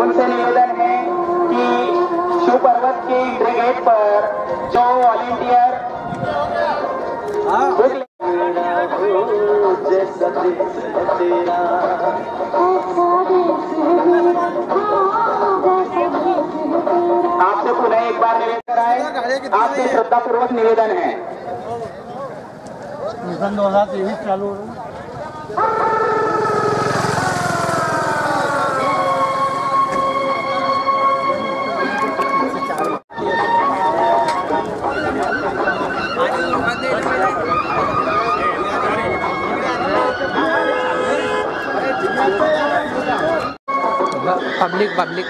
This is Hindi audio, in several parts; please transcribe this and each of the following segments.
उनसे निवेदन है कि शिव पर्वत के एंट्री गेट पर जो वॉलेंटियर आपसे पुनः एक बार निवेदन आए, आपसे श्रद्धापूर्वक निवेदन है। मिशन 2023 चालू हो रहा है। पब्लिक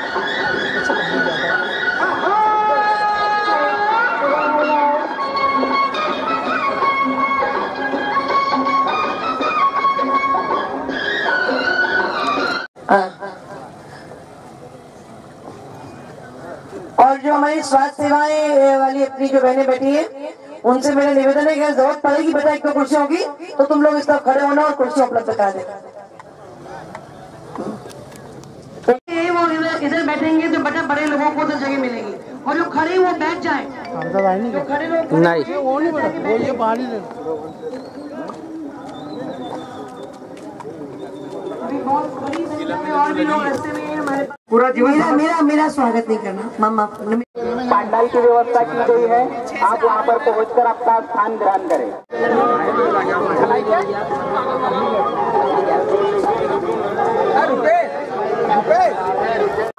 और जो हमारी स्वास्थ्य सेवाएं वाली अपनी जो बहनें बैठी है उनसे मेरा निवेदन है कि अगर जरूरत पड़ेगी बेटा एक दो कुर्सी होगी तो तुम लोग इस तरफ खड़े होना और कुर्सी उपलब्ध करा देना। वो इधर बैठेंगे तो बेटा बड़े लोगों को तो जगह मिलेगी और जो खड़े वो बैठ जाए। जो खड़े लोग नहीं वो नहीं बना, वो ये बाहरी और भी लोग रास्ते में हमारे पूरा जीवन मेरा स्वागत नहीं करना मामा। पंडाल की व्यवस्था की गई है, आप वहां पर पहुंचकर अपना स्थान ग्रहण करें।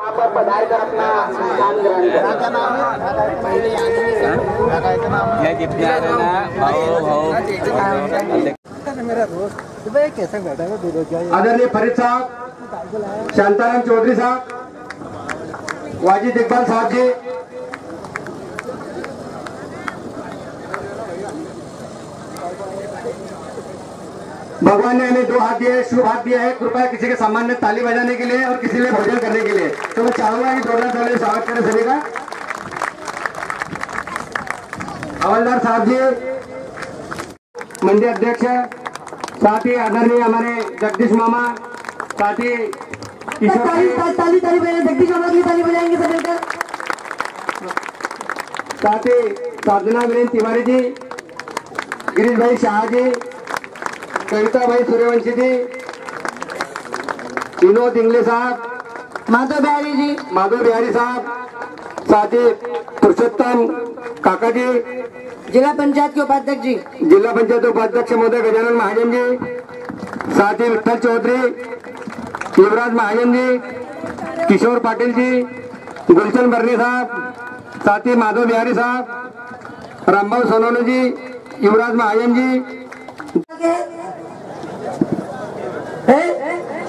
आप पधार कर अपना स्थान ग्रहण करें। आदरणीय फरीद साहब, शांताराम चौधरी साहब, वाजिद इकबाल साहब जी, भगवान ने हमें दो हाथ दिए, शुभ हाथ दिया है। कृपया किसी के सम्मान में ताली बजाने के लिए और किसी लिए भोजन करने के लिए। तो मैं चाहूंगा कि जोरदार ताली स्वागत करें सभी का। हवलदार साहब जी, मंडी अध्यक्ष, साथ ही आदरणीय हमारे जगदीश मामा, साथ ही ताली जगदीश मामा की ताली बजाएंगे सब मिलकर। साथ ही साधना वीरेंद्र तिवारी जी, गिरीश भाई शाह जी, कविता भाई सूर्यवंशी जी, विनोद इंगले साहब, माधव बिहारी साहब, साथ ही पुरुषोत्तम काका जी, जिला पंचायत के उपाध्यक्ष जी, जिला पंचायत उपाध्यक्ष महोदय गजानन महाजन जी, साथ ही विठल चौधरी, युवराज महाजन जी, किशोर पाटिल जी, गुलशन बर्नी साहब, साथ ही माधव बिहारी साहब, रामबाबू सोनोने जी, युवराज महाजन जी।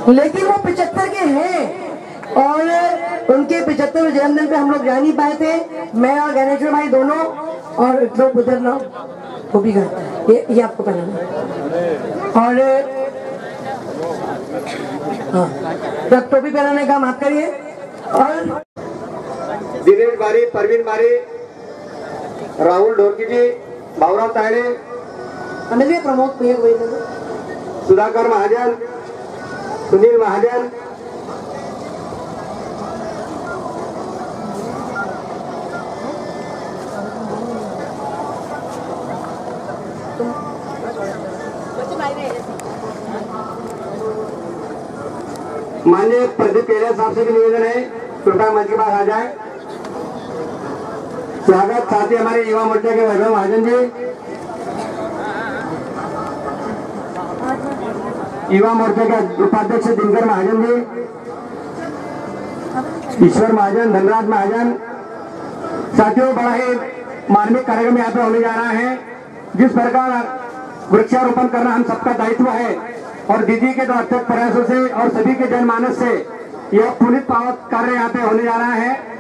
लेकिन वो 75 के हैं और उनके 75वें जन्मदिन पे हम लोग जा नहीं पाए थे, मैं और गणेश्वर भाई दोनों, और लोग उधर ना वो भी गए। ये आपको पहनाना और हाँ, जब टोपी पहनाने का काम आप करिए। और दिनेश बारी, परवीन बारी, राहुल ढोरकी जी, भावराव तायडे, प्रमोद सुधाकर महाजन, सुनील महाजन, माननीय प्रदीप केरिया साहब से भी निवेदन है, कृपया मंच के पास आ जाए। स्वागत। साथ ही हमारे युवा मोर्चा के वैभव महाजन जी, युवा मोर्चा के उपाध्यक्ष दिनकर महाजन जी, ईश्वर महाजन, धनराज महाजन। साथियों, बड़ा ही मार्मिक कार्यक्रम यहाँ पे होने जा रहा है। जिस प्रकार वृक्षारोपण करना हम सबका दायित्व है और दीदी के अथक प्रयासों से और सभी के जनमानस से यह पुनित पावक कार्य यहाँ पे होने जा रहा है।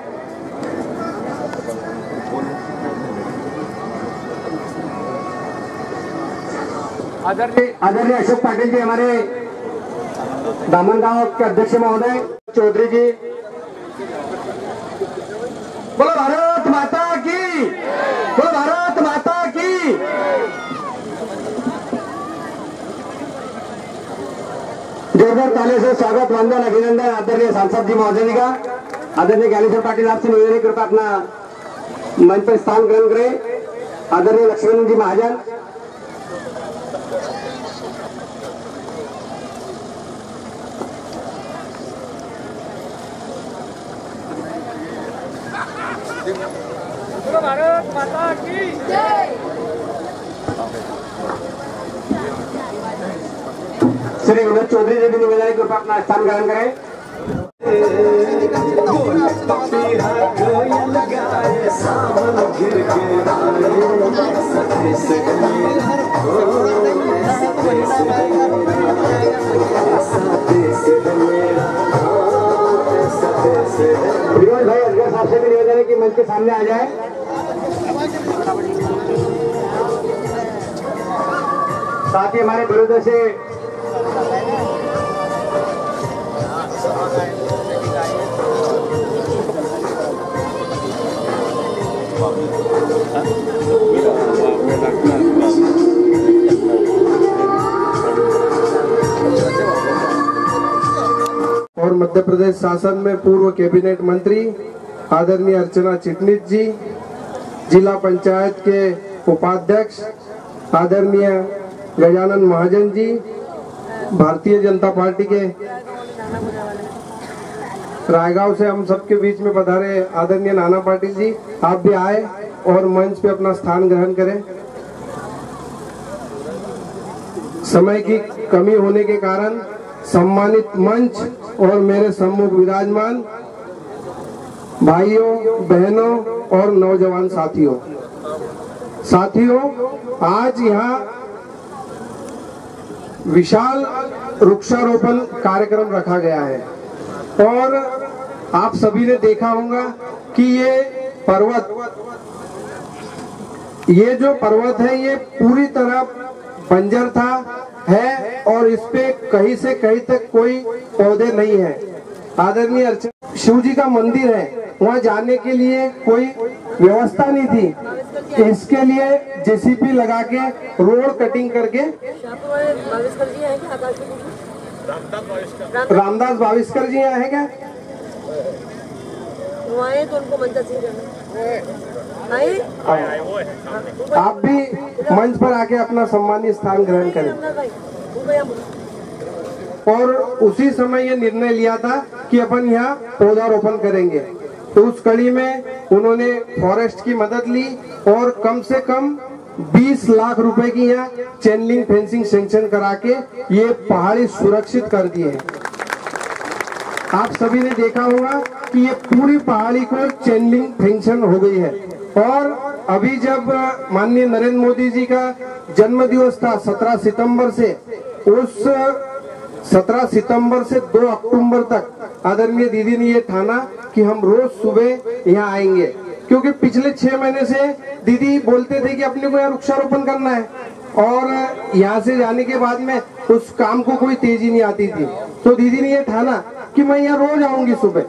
आदरणीय अशोक पाटिल जी, हमारे दामनगांव के अध्यक्ष महोदय, चौधरी जी, बोलो भारत माता की, बोलो भारत माता की। जो जोरदार ताली से स्वागत, वंदन, अभिनंदन आदरणीय सांसद जी महोदय जी का। आदरणीय ज्ञानेश्वर पाटिल आपसे निवेदन है, कृपया अपना मंच पर स्थान ग्रहण करें। आदरणीय लक्ष्मण जी महाजन, भारत माता की जय। श्री विनोद चौधरी जी भी निवेदन है, कृपया अपना स्थान ग्रहण करें। विनोद भाई असगर साहब से भी निवेदन है कि मंच के सामने आ जाए। साथ ही हमारे बड़ौदा से और मध्य प्रदेश शासन में पूर्व कैबिनेट मंत्री आदरणीय अर्चना चिटनिस जी, जिला पंचायत के उपाध्यक्ष आदरणीय गजानन महाजन जी, भारतीय जनता पार्टी के रायगांव से हम सबके बीच में पधारे आदरणीय नाना पाटिल जी, आप भी आए और मंच पे अपना स्थान ग्रहण करें। समय की कमी होने के कारण सम्मानित मंच और मेरे सम्मुख विराजमान भाइयों, बहनों और नौजवान साथियों, आज यहाँ विशाल वृक्षारोपण कार्यक्रम रखा गया है और आप सभी ने देखा होगा कि ये जो पर्वत है ये पूरी तरह बंजर था है और इस पे कहीं से कहीं तक कोई पौधे नहीं है। आदरणीय शिव जी का मंदिर है, वहाँ जाने के लिए कोई व्यवस्था नहीं थी, इसके लिए जेसीबी लगा के रोड कटिंग करके रामदास भाविस्कर जी यहाँ है क्या? तो उनको आप भी मंच पर आके अपना सम्मानित स्थान ग्रहण करें। और उसी समय ये निर्णय लिया था कि अपन यहाँ पौधारोपण करेंगे, तो उस कड़ी में उन्होंने फॉरेस्ट की मदद ली और कम से कम 20 लाख रुपए की यहाँ चैनलिंग फेंसिंग सेंक्शन करा के ये पहाड़ी सुरक्षित कर दी है। आप सभी ने देखा होगा कि ये पूरी पहाड़ी को चैनलिंग फेंक्शन हो गई है। और अभी जब माननीय नरेंद्र मोदी जी का जन्म दिवस था 17 सितंबर से, उस 17 सितंबर से 2 अक्टूबर तक आदरणीय दीदी ने ये ठाना कि हम रोज सुबह यहाँ आएंगे, क्योंकि पिछले 6 महीने से दीदी बोलते थे कि अपने को यहाँ वृक्षारोपण करना है और यहाँ से जाने के बाद में उस काम को कोई तेजी नहीं आती थी। तो दीदी ने ये ठाना कि मैं यहाँ रोज आऊंगी सुबह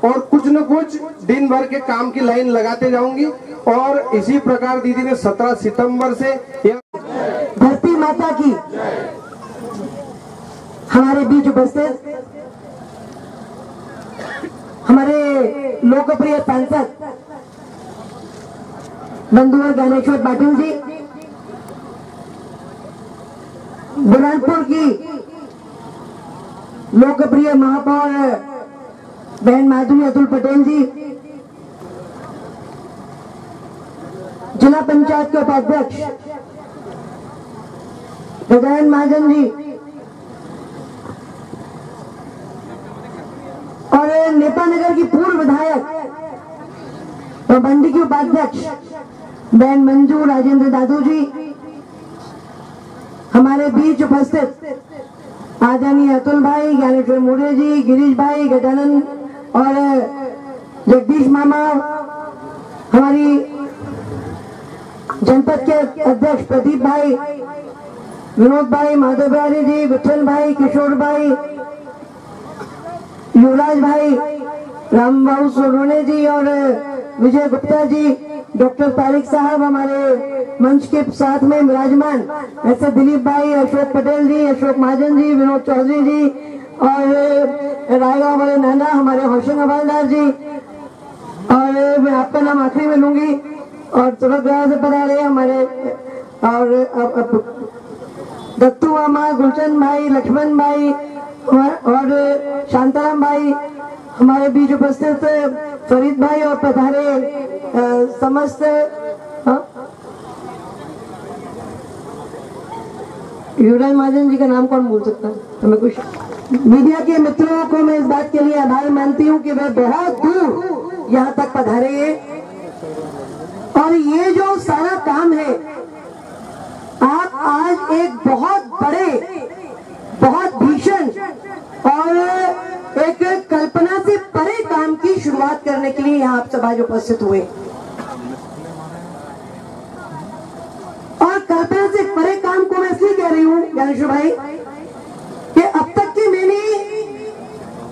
और कुछ न कुछ दिन भर के काम की लाइन लगाते जाऊंगी। और इसी प्रकार दीदी ने 17 सितंबर से धरती माता की हमारे बीच उपस्थित हमारे लोकप्रिय सांसद बंधुवर ज्ञानेश्वर पाटिल जी, बुरहानपुर की लोकप्रिय महापौर बहन माधुरी अतुल पटेल जी, जिला पंचायत के उपाध्यक्ष गजानन महाजन जी और नेपानगर की पूर्व विधायक और बंडी की उपाध्यक्ष बहन मंजू राजेंद्र दादू जी, हमारे बीच उपस्थित आदरणीय अतुल भाई, ज्ञानेश्वर मोरे जी, गिरीश भाई, गजानन और जगदीश मामा, हमारी जनपद के अध्यक्ष प्रदीप भाई, विनोद भाई, माधव बिहारी जी, विठल भाई, किशोर भाई, युवराज भाई, राम बाबू सोनोने जी और विजय गुप्ता जी, डॉक्टर तारिक साहब हमारे मंच के साथ में विराजमान, ऐसे दिलीप भाई, अशोक पटेल जी, अशोक महाजन जी, विनोद चौधरी जी, और रायगांव वाले नाना हमारे होशिंग हवालदार जी, और मैं आपका नाम आखिरी में लूंगी, और तुरंतगढ़ से पधारे हमारे और दत्तू मामा, गुलचंद भाई, लक्ष्मण भाई और शांताराम भाई हमारे बीच उपस्थित, फरीद भाई और पधारे समस्त युवराज महाजन जी का नाम कौन भूल सकता है। तो मैं कुछ मीडिया के मित्रों को मैं इस बात के लिए आभार मानती हूँ कि वे बहुत दूर यहाँ तक पधारे हैं, और ये जो सारा काम है आप आज एक बहुत बड़े, बहुत भीषण और एक कल्पना से परे काम की शुरुआत करने के लिए यहाँ आप सब आज उपस्थित हुए। और कल्पना से परे काम को मैं इसलिए कह रही हूँ ज्ञानेश्वर भाई कि अब तक की मैंने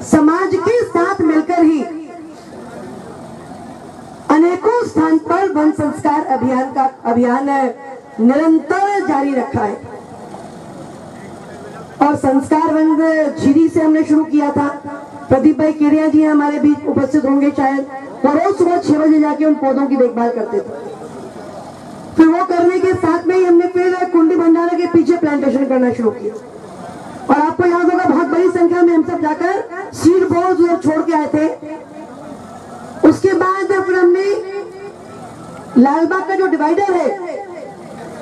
समाज के साथ मिलकर ही अनेकों स्थान पर वन संस्कार अभियान निरंतर जारी रखा है। और संस्कार वन झीरी से हमने शुरू किया था। प्रदीप भाई केरिया जी हमारे बीच उपस्थित होंगे शायद, और रोज सुबह 6 बजे जाके उन पौधों की देखभाल करते थे। फिर वो करने के साथ में ही हमने फिर कुंडी भंडारा के पीछे प्लांटेशन करना शुरू किया, और आपको याद होगा बहुत बड़ी संख्या में हम सब जाकर सीड बॉल्स उधर छोड़ के आए थे। उसके बाद फिर हमने लालबाग का जो डिवाइडर है,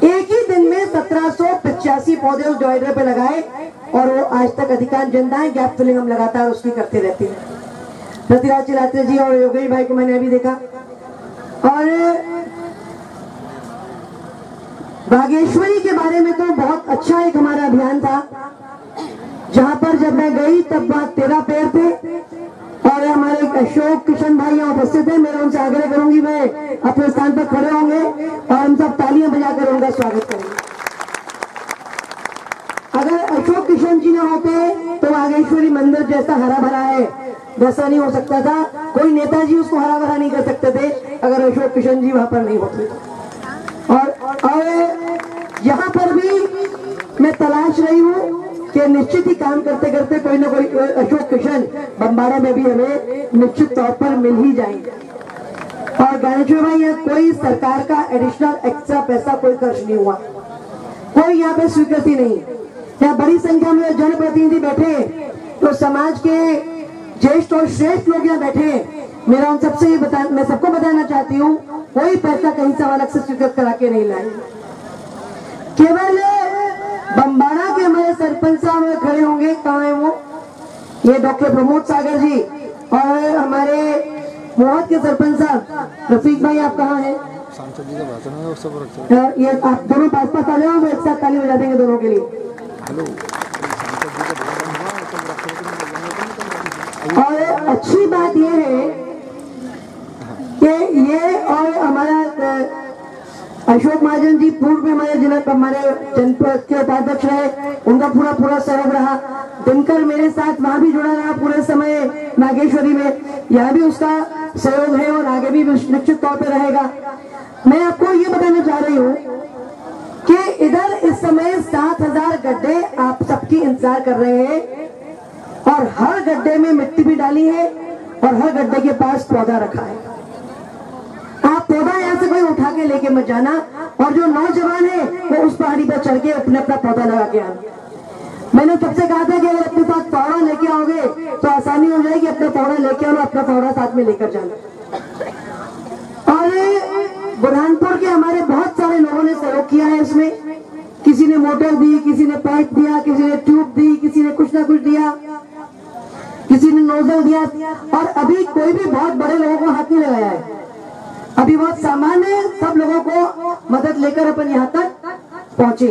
एक ही दिन में 1785 पौधे उस डिवाइडर पे लगाए, और वो आज तक अधिकांश जनताएं गैप फिलिंग हम लगातार उसकी करते रहते हैं। रतिराज चिलात्रे जी और योगेश भाई को मैंने अभी देखा। और बागेश्वरी के बारे में तो बहुत अच्छा एक हमारा अभियान था, जहां पर जब मैं गई तब वहां 13 पेड़ थे, और हमारे अशोक किशन भाई यहाँ उपस्थित है। मैं उनसे आग्रह करूंगी वे अपने स्थान पर खड़े होंगे और हम सब तालियां बजाकर उनका स्वागत करेंगे। अगर अशोक किशन जी न होते तो बागेश्वरी मंदिर जैसा हरा भरा है वैसा नहीं हो सकता था। कोई नेताजी उसको हरा भरा नहीं कर सकते थे अगर अशोक किशन जी वहां पर नहीं होते। और यहाँ पर भी मैं तलाश रही हूँ कि निश्चित ही काम करते करते कोई ना कोई अशोक किशन बम्बाड़ा में भी हमें निश्चित तौर पर मिल ही जाएंगे। और ज्ञानेश्वर भाई, यहाँ कोई सरकार का एडिशनल एक्स्ट्रा पैसा कोई खर्च नहीं हुआ, कोई यहाँ पे स्वीकृति नहीं। यहाँ बड़ी संख्या में जनप्रतिनिधि बैठे हैं, तो समाज के ज्येष्ठ और श्रेष्ठ लोग यहाँ बैठे हैं। मेरा उन सबसे ये मैं सबको बताना चाहती हूँ, कोई पैसा कहीं से अलग से स्वीकृत करा के नहीं लाए। केवल बम्बाड़ा के हमारे सरपंच साहब खड़े होंगे, कहाँ है वो, ये डॉक्टर प्रमोद सागर जी, और हमारे मोहत के सरपंच साहब रफीक भाई, आप कहाँ हैं? ये आप दोनों पास आ जाओ, वो एक साथ ताली बजा देंगे दोनों के लिए। और अच्छी बात ये है कि ये और हमारा अशोक महाजन जी पूर्व में हमारे जनपद के उपाध्यक्ष रहे, उनका पूरा सहयोग रहा। दिनकर मेरे साथ वहां भी जुड़ा रहा पूरे समय नागेश्वरी में, यहाँ भी उसका सहयोग है और आगे भी निश्चित तौर पर रहेगा। मैं आपको ये बताना चाह रही हूँ कि इधर इस समय 7000 गड्ढे आप सबकी इंतजार कर रहे हैं, और हर गड्ढे में मिट्टी भी डाली है, और हर गड्ढे के पास पौधा रखा है। आप पौधा यहाँ से कोई उठा के लेके मत जाना, और जो नौजवान है वो उस पहाड़ी पर चढ़ के अपना पौधा लगा के आना। मैंने सबसे कहा था कि अगर अपने साथ फावड़ा लेके आओगे तो आसानी हो जाएगी, अपना फावड़ा लेके आओ, अपना फावड़ा साथ में लेकर जाना। और बुरहानपुर के हमारे बहुत सारे लोगों ने सहयोग किया है इसमें, किसी ने मोटर दी, किसी ने पाइप दिया, किसी ने ट्यूब दी, किसी ने कुछ ना कुछ दिया, किसी ने नोजल दिया, और अभी कोई भी बहुत बड़े लोगों को हाथ नहीं लगाया है। अभी बहुत सामान्य सब लोगों को मदद लेकर अपन यहाँ तक पहुंचे।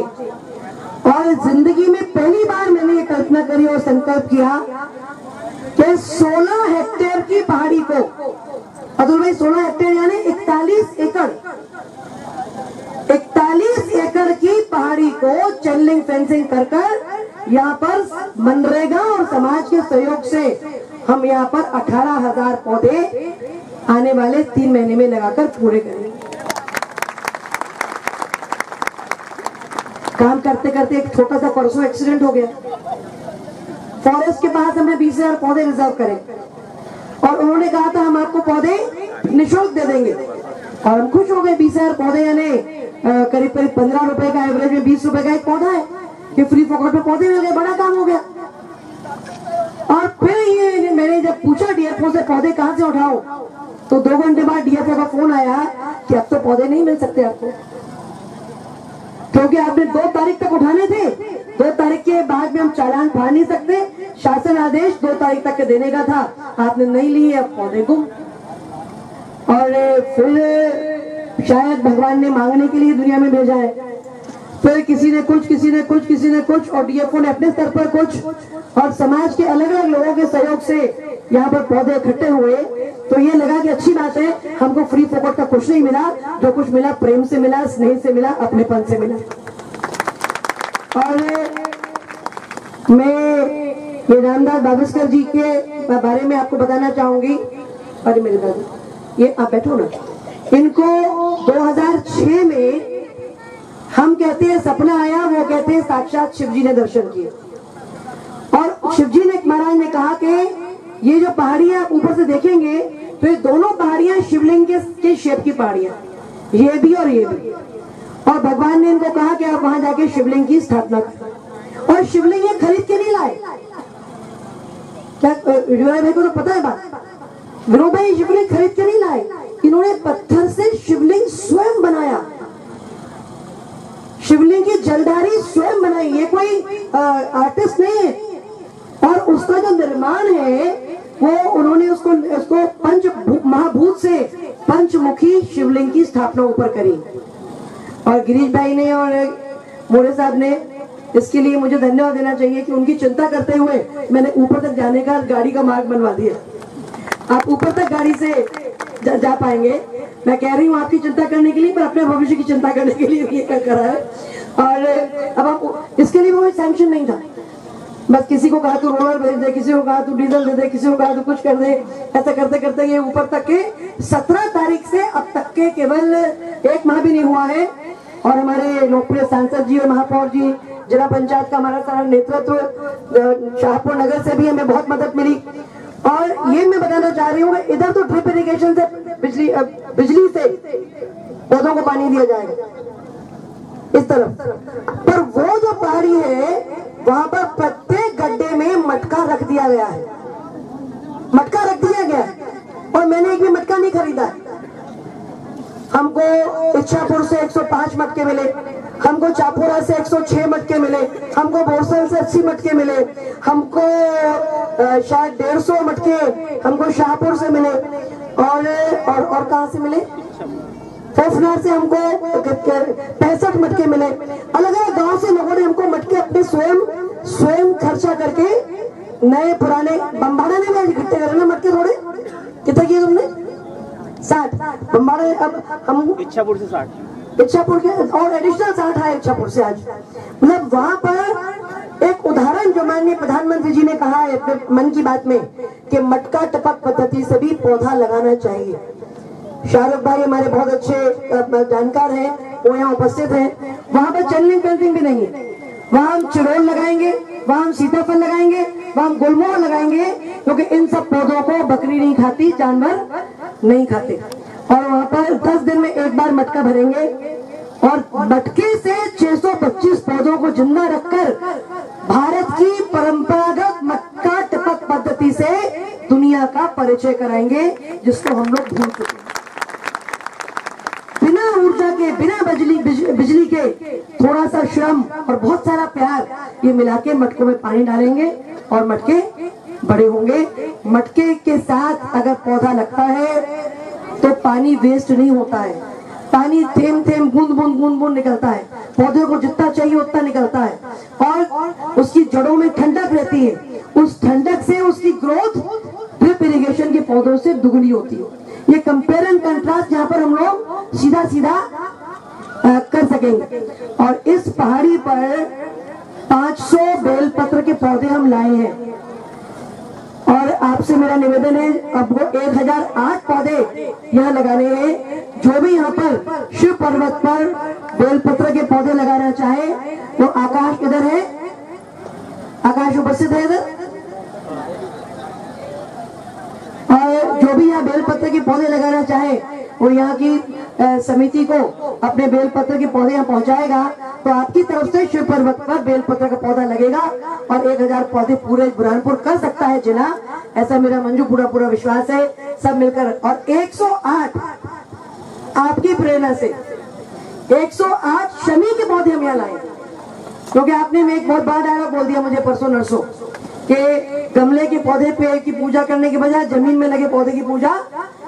और जिंदगी में पहली बार मैंने ये कल्पना करी और संकल्प किया कि 16 हेक्टेयर की पहाड़ी को, अतुल भाई 16 हेक्टेयर यानी 41 एकड़ की पहाड़ी को चेन लिंक फेंसिंग कर यहाँ पर मनरेगा और समाज के सहयोग से हम यहाँ पर 18,000 पौधे आने वाले 3 महीने में लगाकर पूरे करेंगे। काम करते करते एक छोटा सा परसों एक्सीडेंट हो गया, फॉरेस्ट के पास हमने 20,000 पौधे रिजर्व करे और उन्होंने कहा था हम आपको पौधे निःशुल्क दे देंगे और हम खुश हो गए। 20,000 पौधे यानी करीब करीब 15 रुपए का, एवरेज में 20 रुपए का एक पौधा है कि फ्री फोकट में पौधे मिल गए, बड़ा काम हो गया। और फिर ये मैंने जब पूछा डीएफओ से पौधे कहाँ से उठाओ तो 2 घंटे बाद डीएफओ का फोन आया कि अब तो पौधे नहीं मिल सकते आपको, क्योंकि आपने 2 तारीख तक उठाने थे, 2 तारीख के बाद में हम चालान फाड़ नहीं सकते, शासन आदेश 2 तारीख तक के देने का था, आपने नहीं लिए, अब पौधे गुम। और फिर शायद भगवान ने मांगने के लिए दुनिया में भेजा है, फिर किसी ने कुछ, किसी ने कुछ, किसी ने कुछ, और डीएफओ ने अपने स्तर पर कुछ, और समाज के अलग अलग लोगों के सहयोग से यहाँ पर पौधे इकट्ठे हुए। तो ये लगा कि अच्छी बात है, हमको फ्री फोकट का कुछ नहीं मिला, जो कुछ मिला प्रेम से मिला, स्नेह से मिला, अपनेपन से मिला। और मैं ये रामदास बाबस्कर जी के बारे में आपको बताना चाहूंगी। अरे मेरे दादा, ये आप बैठो ना। इनको 2006 में हम कहते हैं सपना आया, वो कहते हैं साक्षात शिव जी ने दर्शन किए। और शिव जी ने, महाराज ने कहा कि ये जो पहाड़ियां ऊपर से देखेंगे तो ये दोनों पहाड़ियां शिवलिंग के शेप की पहाड़ियां, ये भी और ये भी। और भगवान ने इनको कहा कि आप वहां जाके शिवलिंग की स्थापना करें। और शिवलिंग ये खरीद के नहीं लाए, क्या विनोद भाई को तो पता है बात, विनोद भाई शिवलिंग खरीद के नहीं लाए, इन्होंने पत्थर से शिवलिंग स्वयं बनाया, शिवलिंग की जलधारी स्वयं बनाई, ये कोई आर्टिस्ट नहीं है। और उसका जो निर्माण है वो उन्होंने उसको पंच महाभूत से पंचमुखी शिवलिंग की स्थापना ऊपर करी। और गिरीश भाई ने और मोरे साहब ने इसके लिए मुझे धन्यवाद देना चाहिए कि उनकी चिंता करते हुए मैंने ऊपर तक जाने का गाड़ी का मार्ग बनवा दिया। आप ऊपर तक गाड़ी से जा पाएंगे। मैं कह रही हूँ आपकी चिंता करने के लिए, पर अपने भविष्य की चिंता करने के लिए ये करा है। और अब आप इसके लिए वो सैंक्शन नहीं था, बस किसी को कहा तू रोलर भेज दे, किसी को कहा तू डीजल दे दे, किसी को कहा तू कुछ कर दे, ऐसा करते करते ये ऊपर तक के 17 तारीख से अब तक के केवल 1 माह भी नहीं हुआ है। और हमारे लोकप्रिय सांसद जी और महापौर जी, जिला पंचायत का हमारा सारा नेतृत्व, शाहपुर नगर से भी हमें बहुत मदद मिली। और ये मैं बताना चाह रही हूँ, इधर तो ड्रिप इरिगेशन से बिजली से पौधों को पानी दिया जाएगा इस तरफ, पर वो जो पहाड़ी है वहां पर प्रत्येक गड्ढे में मटका रख दिया गया है, मटका रख दिया गया है। और मैंने एक भी मटका नहीं खरीदा है। हमको इच्छापुर से 105 मटके मिले, हमको चापुरा से 106 मटके मिले, हमको बोरसल से 80 मटके मिले, हमको शायद 150 मटके हमको शाहपुर से मिले, और कहां से मिले, फोफनार से हमको 65 मटके मिले। अलग अलग गांव से लोगों ने हमको मटके अपने स्वयं खर्चा करके, नए पुराने, बम्बाड़ा ने भी इकट्ठे करे ना मटके, थोड़े कितने किए तुमने? 60 बम्बाड़ा। अब हम इच्छापुर से 60, इच्छापुर के और एडिशनल 60 है इच्छापुर से आज। मतलब वहां पर एक उदाहरण जो माननीय प्रधानमंत्री जी ने कहा है अपने मन की बात में कि मटका टपक पद्धति से भी पौधा लगाना चाहिए। शाहरुख भाई हमारे बहुत अच्छे जानकार हैं, वो यहाँ उपस्थित हैं। वहां पर चलनी पेंटिंग भी नहीं है, वहां हम चिरोल लगाएंगे, वहां हम सीताफल लगाएंगे, वहां हम गुलमोहर लगाएंगे, क्योंकि इन सब पौधों को बकरी नहीं खाती, जानवर नहीं खाते। और वहां पर 10 दिन में एक बार मटका भरेंगे और मटके से 625 पौधों को जिंदा रखकर भारत की परंपरागत मटका टपक पद्धति से दुनिया का परिचय कराएंगे, जिसको हम लोग भूल चुके हैं। बिना ऊर्जा के, बिना बिजली के थोड़ा सा श्रम और बहुत सारा प्यार ये मिला के मटकों में पानी डालेंगे और मटके बड़े होंगे। मटके के साथ अगर पौधा लगता है तो पानी वेस्ट नहीं होता है, पानी थेम थेम बूंद बूंद निकलता है, पौधे को जितना चाहिए उतना निकलता है और उसकी जड़ों में ठंडक रहती है। उस ठंडक से उसकी ग्रोथ ड्रिप इरिगेशन के पौधों से दुगनी होती है। ये कंपेयर एंड कंट्रास्ट यहाँ पर हम लोग सीधा सीधा कर सकेंगे। और इस पहाड़ी पर 500 बेलपत्र के पौधे हम लाए हैं और आपसे मेरा निवेदन है अब वो 1008 पौधे यहाँ लगाने हैं। जो भी यहाँ पर शिव पर्वत पर बेलपत्र के पौधे लगाना चाहे वो आकाश इधर है, आकाश उपस्थित है इधर, और जो भी यहाँ बेलपत्र के पौधे लगाना चाहे वो यहाँ की समिति को अपने बेलपत्र के पौधे यहाँ पहुँचाएगा, तो आपकी तरफ से शिव पर्वत पर बेलपत्र का पौधा लगेगा और 1000 पौधे पूरे बुरहानपुर कर सकता है जिला, ऐसा मेरा मंजू पूरा विश्वास है। सब मिलकर और 108 आपकी प्रेरणा से 108 शमी के पौधे हम यहाँ लाए, क्योंकि आपने में एक बहुत बड़ा डायलॉग बोल दिया मुझे परसों नरसों कि गमले के पौधे पे की पूजा करने के बजाय जमीन में लगे पौधे की पूजा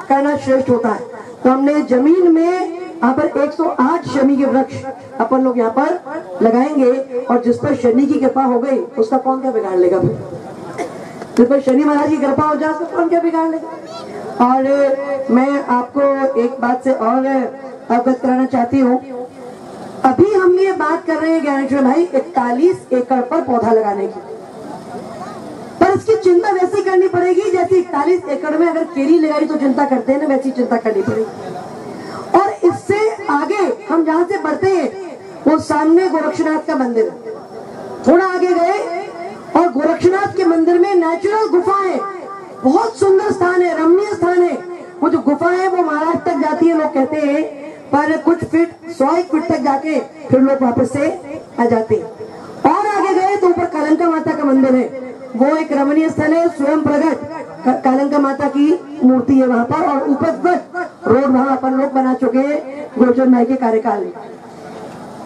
करना श्रेष्ठ होता है। तो हमने जमीन में यहाँ पर 108 शमी के वृक्ष अपन लोग यहाँ पर लगाएंगे और जिस पर शनि की कृपा हो गई उसका कौन क्या बिगाड़ लेगा फिर, जिस पर शनि महाराज की कृपा हो जाए उसका कौन क्या बिगाड़ लेगा। और मैं आपको एक बात से और अवगत कराना चाहती हूँ, अभी हम ये बात कर रहे हैं ज्ञानेश्वर भाई 41 एकड़ पर पौधा लगाने की, पर इसकी चिंता वैसी करनी पड़ेगी जैसे 41 एकड़ में अगर केरी लगाई तो चिंता करते हैं ना, वैसी चिंता करनी पड़ेगी। और इससे आगे हम जहां से बढ़ते हैं वो सामने गोरक्षनाथ का मंदिर, थोड़ा आगे गए और गोरक्षनाथ के मंदिर में नेचुरल गुफा है, बहुत सुंदर स्थान है, रमणीय स्थान है। वो जो गुफा है वो महाराष्ट्र तक जाती है लोग कहते हैं, पर कुछ फीट 100 फीट तक जाके फिर लोग वापस से आ जाते हैं। और आगे गए तो ऊपर कालंका माता का मंदिर है, वो एक रमणीय स्थल है, स्वयं प्रकट कालंका माता की मूर्ति है वहां पर। और ऊपर रोड वहां अपन लोग बना चुके हैं गोचर भाई के कार्यकाल में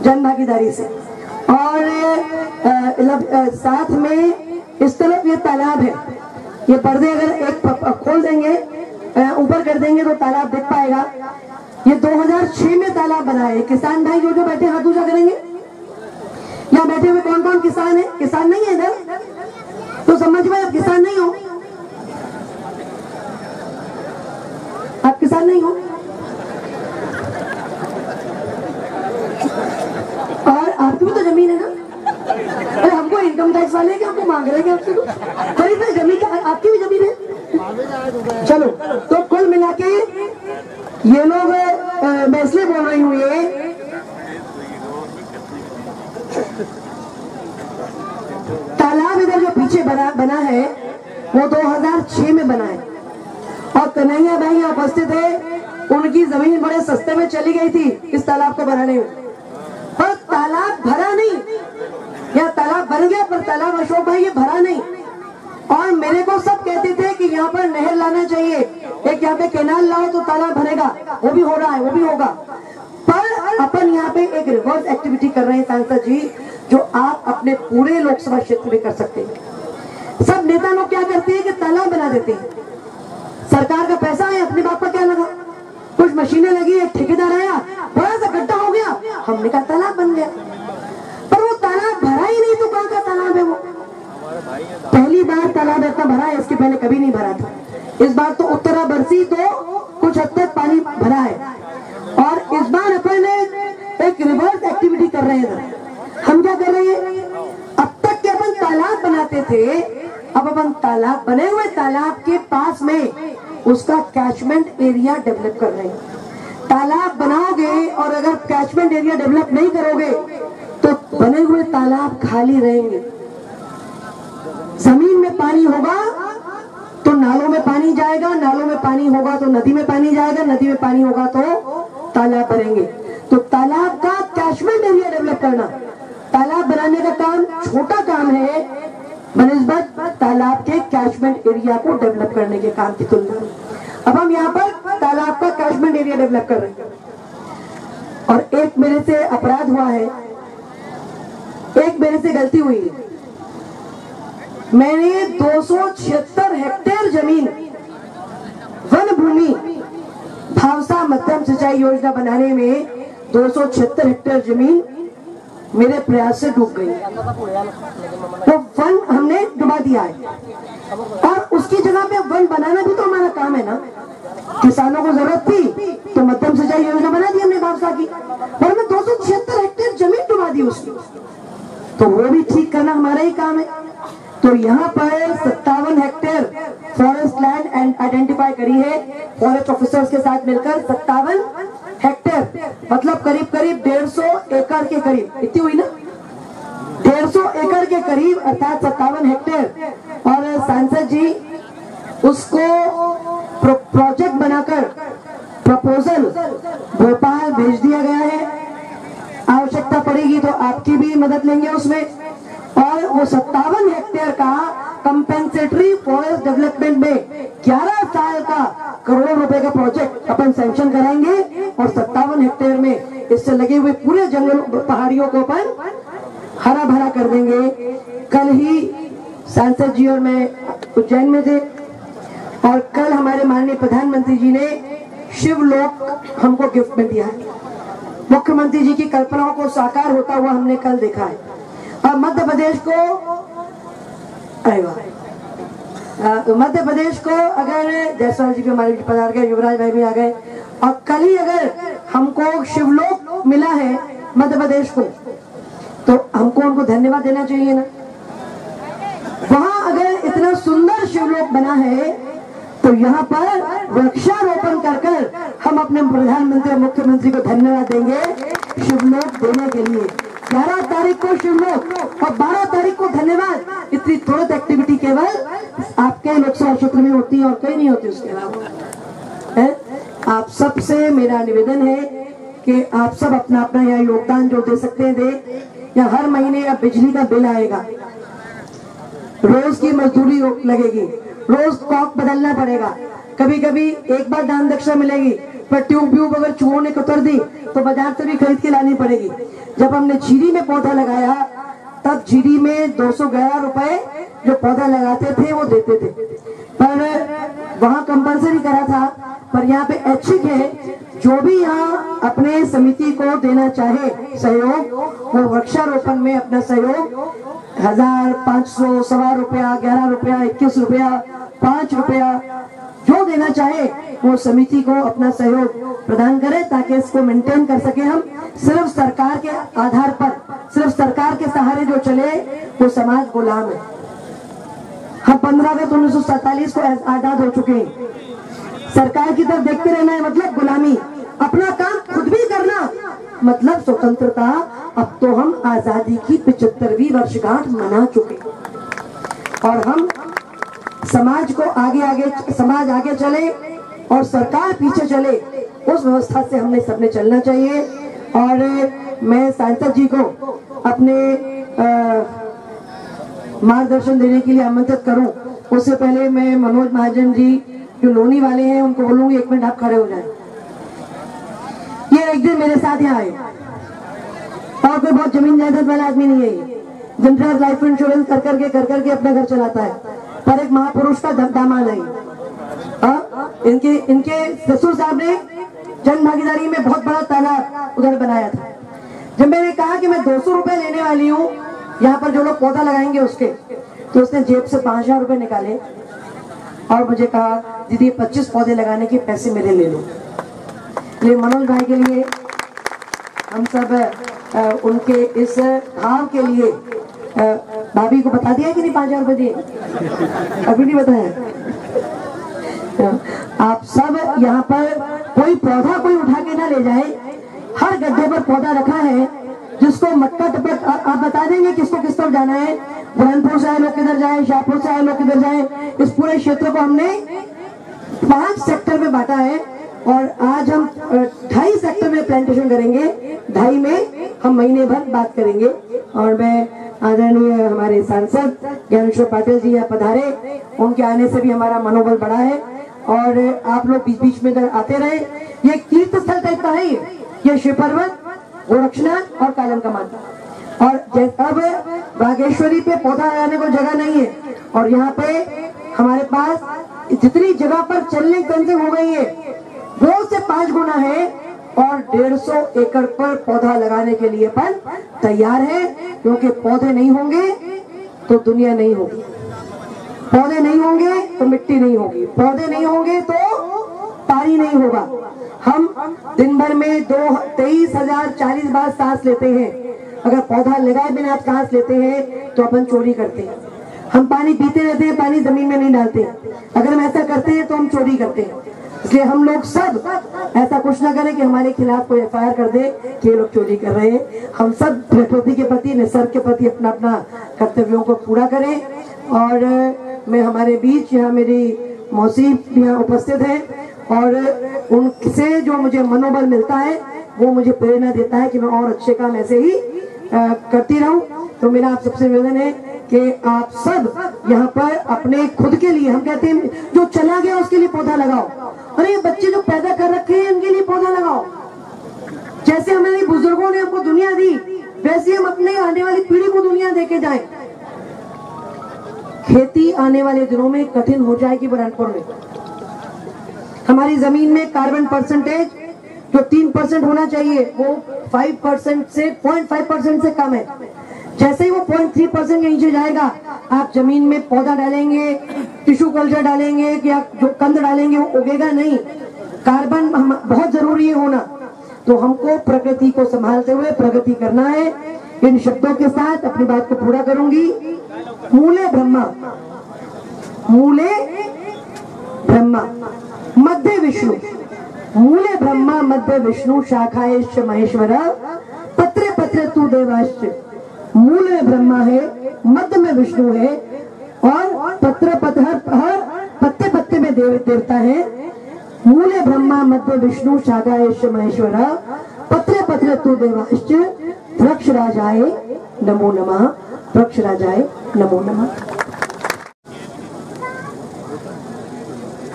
जन भागीदारी से। और साथ में इस तरफ ये तालाब है, ये पर्दे अगर एक खोल देंगे ऊपर कर देंगे तो तालाब दिख पाएगा। ये 2006 में तालाब बना है। किसान भाई जो बैठे हाथ ऊंचा करेंगे, यहाँ बैठे हुए कौन कौन किसान है? किसान नहीं है इधर तो समझ में आप किसान नहीं हो, आप किसान नहीं हो। और आपकी भी तो जमीन है ना, अरे हमको इनकम टैक्स वाले क्या हमको मांग रहे हैं आपसे कुछ? खरीद में जमीन आपकी भी जमीन है। चलो तो कुल मिला के ये लोग मैं इसलिए बोल रही हूँ, ये तालाब इधर जो पीछे बना है वो 2006 में बना है और कन्हैया भाई यहाँ उपस्थित है, उनकी जमीन बड़े सस्ते में चली गई थी इस तालाब को बनाने में, पर तालाब भरा नहीं, या तालाब बन गया पर तालाब अशोक भाई ये भरा नहीं। और मेरे को सब कहते थे कि यहाँ पर नहर लाना चाहिए, एक यहाँ पे केनाल लाओ तो तालाब भरेगा, वो भी हो रहा है, वो भी होगा। पर अपन यहाँ पे एक रिवर्स एक्टिविटी कर रहे हैं सांसद जी, जो आप अपने पूरे लोकसभा क्षेत्र में कर सकते हैं। सब नेता लोग क्या करते हैं कि तालाब बना देते हैं, सरकार का पैसा है, अपने बाप का क्या लगा, कुछ मशीनें लगी, एक ठेकेदार आया, बड़ा सा गड्ढा हो गया, हमने कहा तालाब बन गया, पर वो तालाब भरा ही नहीं। तो कहाँ का तालाब है वो? पहली बार तालाब इतना भरा है, इसके पहले कभी नहीं भरा था। इस बार तो उत्तरा बरसी तो कुछ हद तक पानी भरा है। और इस बार अपन एक रिवर्स एक्टिविटी कर रहे हैं। हम क्या कर रहे हैं, अब तक के अपन तालाब बनाते थे, अब अपन तालाब बने हुए तालाब के पास में उसका कैचमेंट एरिया डेवलप कर रहे हैं। तालाब बनाओगे और अगर कैचमेंट एरिया डेवलप नहीं करोगे तो बने हुए तालाब खाली रहेंगे। जमीन में पानी होगा तो नालों में पानी जाएगा, नालों में पानी होगा तो नदी में पानी जाएगा, नदी में पानी होगा तो तालाब भरेंगे। तो तालाब का कैचमेंट एरिया डेवलप करना, तालाब बनाने का काम छोटा काम है बनिस्बत तालाब के कैचमेंट एरिया को डेवलप करने के काम की तुलना में। अब हम यहाँ पर तालाब का कैचमेंट एरिया डेवलप कर रहे हैं। और एक मेरे से अपराध हुआ है, एक मेरे से गलती हुई है। मैंने 276 हेक्टेयर जमीन वन भूमि भावसा मध्यम सिंचाई योजना बनाने में 276 हेक्टेयर जमीन मेरे प्रयास से डूब गई। तो वन हमने डुबा दिया है और उसकी जगह पे वन बनाना भी तो हमारा काम है ना। किसानों को जरूरत थी तो मध्यम सिंचाई योजना बना दी हमने भावसा की, और हमने 276 हेक्टेयर जमीन डुबा दी उसकी, तो वो भी ठीक करना हमारा ही काम है। तो यहाँ पर 57 hectare forest land and identify करी है फॉरेस्ट ऑफिसर्स के साथ मिलकर। 57 हेक्टेयर मतलब करीब करीब 150 एकड़ के करीब, इतनी हुई ना, 150 एकड़ के करीब अर्थात 57 हेक्टेयर। और सांसद जी उसको प्रोजेक्ट बनाकर प्रपोजल भोपाल भेज दिया गया है। आवश्यकता पड़ेगी तो आपकी भी मदद लेंगे उसमें। और वो 57 हेक्टेयर का कंपेंसेटरी फॉरेस्ट डेवलपमेंट में 11 साल का करोड़ों रुपए का प्रोजेक्ट अपन सैंक्शन कराएंगे और 57 हेक्टेयर में इससे लगे हुए पूरे जंगल पहाड़ियों को अपन हरा भरा कर देंगे। कल ही सांसद जी और मैं उज्जैन में थे और कल हमारे माननीय प्रधानमंत्री जी ने शिवलोक हमको गिफ्ट में दिया है। मुख्यमंत्री जी की कल्पनाओं को साकार होता हुआ हमने कल देखा है। और मध्य प्रदेश को मध्य प्रदेश को अगर जयसवाल जी भी हमारे पधार गए, युवराज भाई भी आ गए, और कल ही अगर हमको शिवलोक मिला है मध्य प्रदेश को तो हमको उनको धन्यवाद देना चाहिए ना। वहां अगर इतना सुंदर शिवलोक बना है तो यहाँ पर वृक्षारोपण कर हम अपने प्रधानमंत्री और मुख्यमंत्री को धन्यवाद देंगे शिवलोक देने के लिए। 11 तारीख को शिवलोक और 12 तारीख को धन्यवाद। इतनी तुरंत एक्टिविटी केवल आपके लोकसभा क्षेत्र में होती है और कहीं नहीं होती। उसके अलावा आप सबसे मेरा निवेदन है कि आप सब अपना अपना यहाँ योगदान जो दे सकते हैं दे। या हर महीने या बिजली का बिल आएगा, रोज की मजदूरी लगेगी, रोज कॉक बदलना पड़ेगा, कभी कभी एक बार दान दक्षिणा मिलेगी, पर ट्यूब अगर चूहों ने कुतर दी तो बाजार से भी खरीद के लानी पड़ेगी। जब हमने झीरी में पौधा लगाया तब झीरी में 211 रुपए जो पौधा लगाते थे वो देते थे, पर वहां कंपल्सरी करा था। पर यहाँ पे ऐच्छिक है, जो भी यहाँ अपने समिति को देना चाहे सहयोग, वो वृक्षारोपण में अपना सहयोग 1000, 500, 1.25 रुपया, 11 रुपया, 21 रुपया, 5 रुपया जो देना चाहे वो समिति को अपना सहयोग प्रदान करें ताकि इसको मेंटेन कर सके। हम सिर्फ सरकार के आधार पर, सिर्फ सरकार के सहारे जो चले वो समाज गुलाम है। हम 15 अगस्त 1947 को आजाद हो चुके हैं। सरकार की तरफ देखते रहना है मतलब गुलामी, अपना काम खुद भी करना मतलब स्वतंत्रता। अब तो हम आजादी की 75वीं वर्षगांठ मना चुके और हम समाज को समाज आगे चले और सरकार पीछे चले, उस व्यवस्था से हमने सबने चलना चाहिए। और मैं सांसद जी को अपने मार्गदर्शन देने के लिए आमंत्रित करूं, उससे पहले मैं मनोज महाजन जी जो लोनी वाले हैं उनको बोलूंगी 1 मिनट आप खड़े हो जाए। ये एक दिन मेरे साथ यहाँ आए और कोई बहुत जमीन जायदाद वाला आदमी नहीं है। ये जनरल लाइफ इंश्योरेंस कर करके अपना घर चलाता है, पर एक महापुरुष का दामाद है। इनके ससुर साहब ने जन भागीदारी में बहुत बड़ा तालाब उधर बनाया था। जब मैंने कहा कि मैं 200 रुपए लेने वाली हूँ यहाँ पर जो लोग पौधा लगाएंगे उसके, तो उसने जेब से 5000 रुपए निकाले और मुझे कहा दीदी 25 पौधे लगाने के पैसे मेरे ले लो। ये मनोज भाई के लिए हम सब उनके इस भाव के लिए भाभी को बता दिया कि नहीं 5000 रुपए दिए? अभी नहीं बताया। आप सब यहाँ पर कोई पौधा कोई उठा के ना ले जाए, हर गड्ढे पर पौधा रखा है जिसको मटका टपक आप बता देंगे किसको किस तरफ जाना है। बुरहानपुर से आए लोग किधर जाए, शाहपुर से आए लोग किधर जाए। इस पूरे क्षेत्र को हमने 5 सेक्टर में बांटा है और आज हम 2.5 सेक्टर में प्लांटेशन करेंगे। 2.5 में हम महीने भर बात करेंगे। और मैं आदरणीय हमारे सांसद ज्ञानेश्वर पाटिल जी यहाँ पधारे, उनके आने से भी हमारा मनोबल बढ़ा है और आप लोग बीच बीच में इधर आते रहे। ये तीर्थ स्थल टाइप का है, ये शिव पर्वत, गोरक्षनाथ और कालन का माता। और अब बागेश्वरी पे पौधा लगाने को जगह नहीं है और यहाँ पे हमारे पास जितनी जगह पर चलने की हो गई है वो से 5 गुना है और 150 एकड़ पर पौधा लगाने के लिए अपन तैयार है। क्योंकि पौधे नहीं होंगे तो दुनिया नहीं होगी, पौधे नहीं होंगे तो मिट्टी नहीं होगी, पौधे नहीं होंगे तो पानी नहीं होगा। हम दिन भर में 23,040 बार सांस लेते हैं, अगर पौधा लगाए बिना आप सांस लेते हैं तो अपन चोरी करते हैं। हम पानी पीते रहते हैं, पानी जमीन में नहीं डालते। अगर हम ऐसा करते हैं तो हम चोरी करते हैं। इसलिए हम लोग सब ऐसा कुछ ना करें कि हमारे खिलाफ कोई FIR कर दे कि ये लोग चोरी कर रहे हैं। हम सब प्रकृति के प्रति, निसर्ग के प्रति अपना कर्तव्यों को पूरा करें। और मैं हमारे बीच यहाँ मेरी मौसी यहाँ उपस्थित हैं और उनसे जो मुझे मनोबल मिलता है वो मुझे प्रेरणा देता है कि मैं और अच्छे काम ऐसे ही करती रहूं। तो मेरा आप सबसे निवेदन है कि आप सब यहाँ पर अपने खुद के लिए, हम कहते हैं जो चला गया उसके लिए पौधा लगाओ, अरे बच्चे जो पैदा कर रखे हैं उनके लिए पौधा लगाओ। जैसे हमारे बुजुर्गों ने हमको दुनिया दी वैसे हम अपने आने वाली पीढ़ी को दुनिया देके जाएं। खेती आने वाले दिनों में कठिन हो जाएगी। बुरहानपुर में हमारी जमीन में कार्बन परसेंटेज जो 3% होना चाहिए वो 5% से 0.5% से कम है। जैसे ही वो 0.3% के नीचे जाएगा, आप जमीन में पौधा डालेंगे, टिश्यू कल्चर डालेंगे या जो कंद डालेंगे वो उगेगा नहीं। कार्बन बहुत जरूरी है होना। तो हमको प्रकृति को संभालते हुए प्रगति करना है। इन शब्दों के साथ अपनी बात को पूरा करूंगी। मूले ब्रह्मा, मूले ब्रह्मा मध्य विष्णु, मूले ब्रह्मा मध्य विष्णु शाखाएश्च महेश्वर, पत्रे पत्रे तू देवाश्च। मूल में ब्रह्मा है, मध्य में विष्णु है और पत्र पत्र हर पत्ते पत्ते में देवता है। मूले ब्रह्मा मध्य विष्णु शाखाएश्च महेश्वर, पत्रे पत्रे तू देवाश्च। वृक्ष राजाए नमो नमः, वृक्ष राजाए नमो नमः।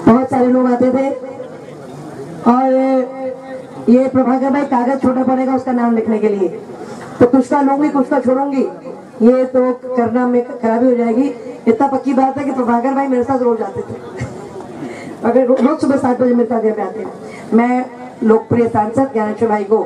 बहुत सारे लोग आते थे और ये प्रभाकर भाई कागज छोटा पड़ेगा उसका नाम लिखने के लिए, तो कुछ का लूंगी कुछ का छोड़ूंगी, ये तो करना में खराबी हो जाएगी। इतना पक्की बात है कि प्रभाकर भाई मेरे साथ रोज आते थे, अगर रोज सुबह 7 बजे मेरे साथ आते हैं। मैं लोकप्रिय सांसद ज्ञानेश्वर भाई को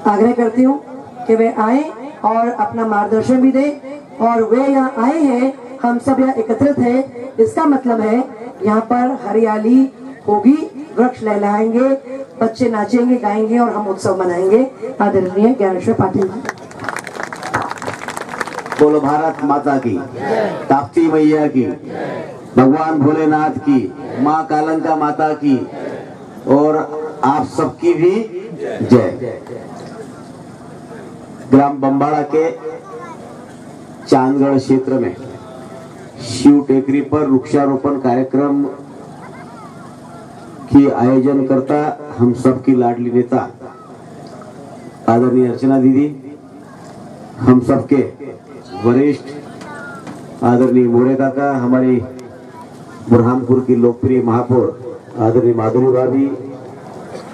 आग्रह करती हूँ कि वे आए और अपना मार्गदर्शन भी दे। और वे यहाँ आए हैं, हम सब यहाँ एकत्रित हैं, इसका मतलब है यहाँ पर हरियाली होगी, वृक्ष लहलाएंगे, बच्चे नाचेंगे गाएंगे और हम उत्सव मनाएंगे। आदरणीय ज्ञानेश्वर पाटिल जी। बोलो भारत माता की, ताप्ती मैया की, भगवान भोलेनाथ की, माँ कालंका माता की और आप सबकी भी जय। ग्राम बम्बाड़ा के चांदगढ़ क्षेत्र में शिव टेकरी पर वृक्षारोपण कार्यक्रम की आयोजन करता हम सबकी लाडली नेता आदरणीय अर्चना दीदी, हम सबके वरिष्ठ आदरणीय मोरे काका, हमारी बुरहानपुर की लोकप्रिय महापौर आदरणीय माधुरी भाभी,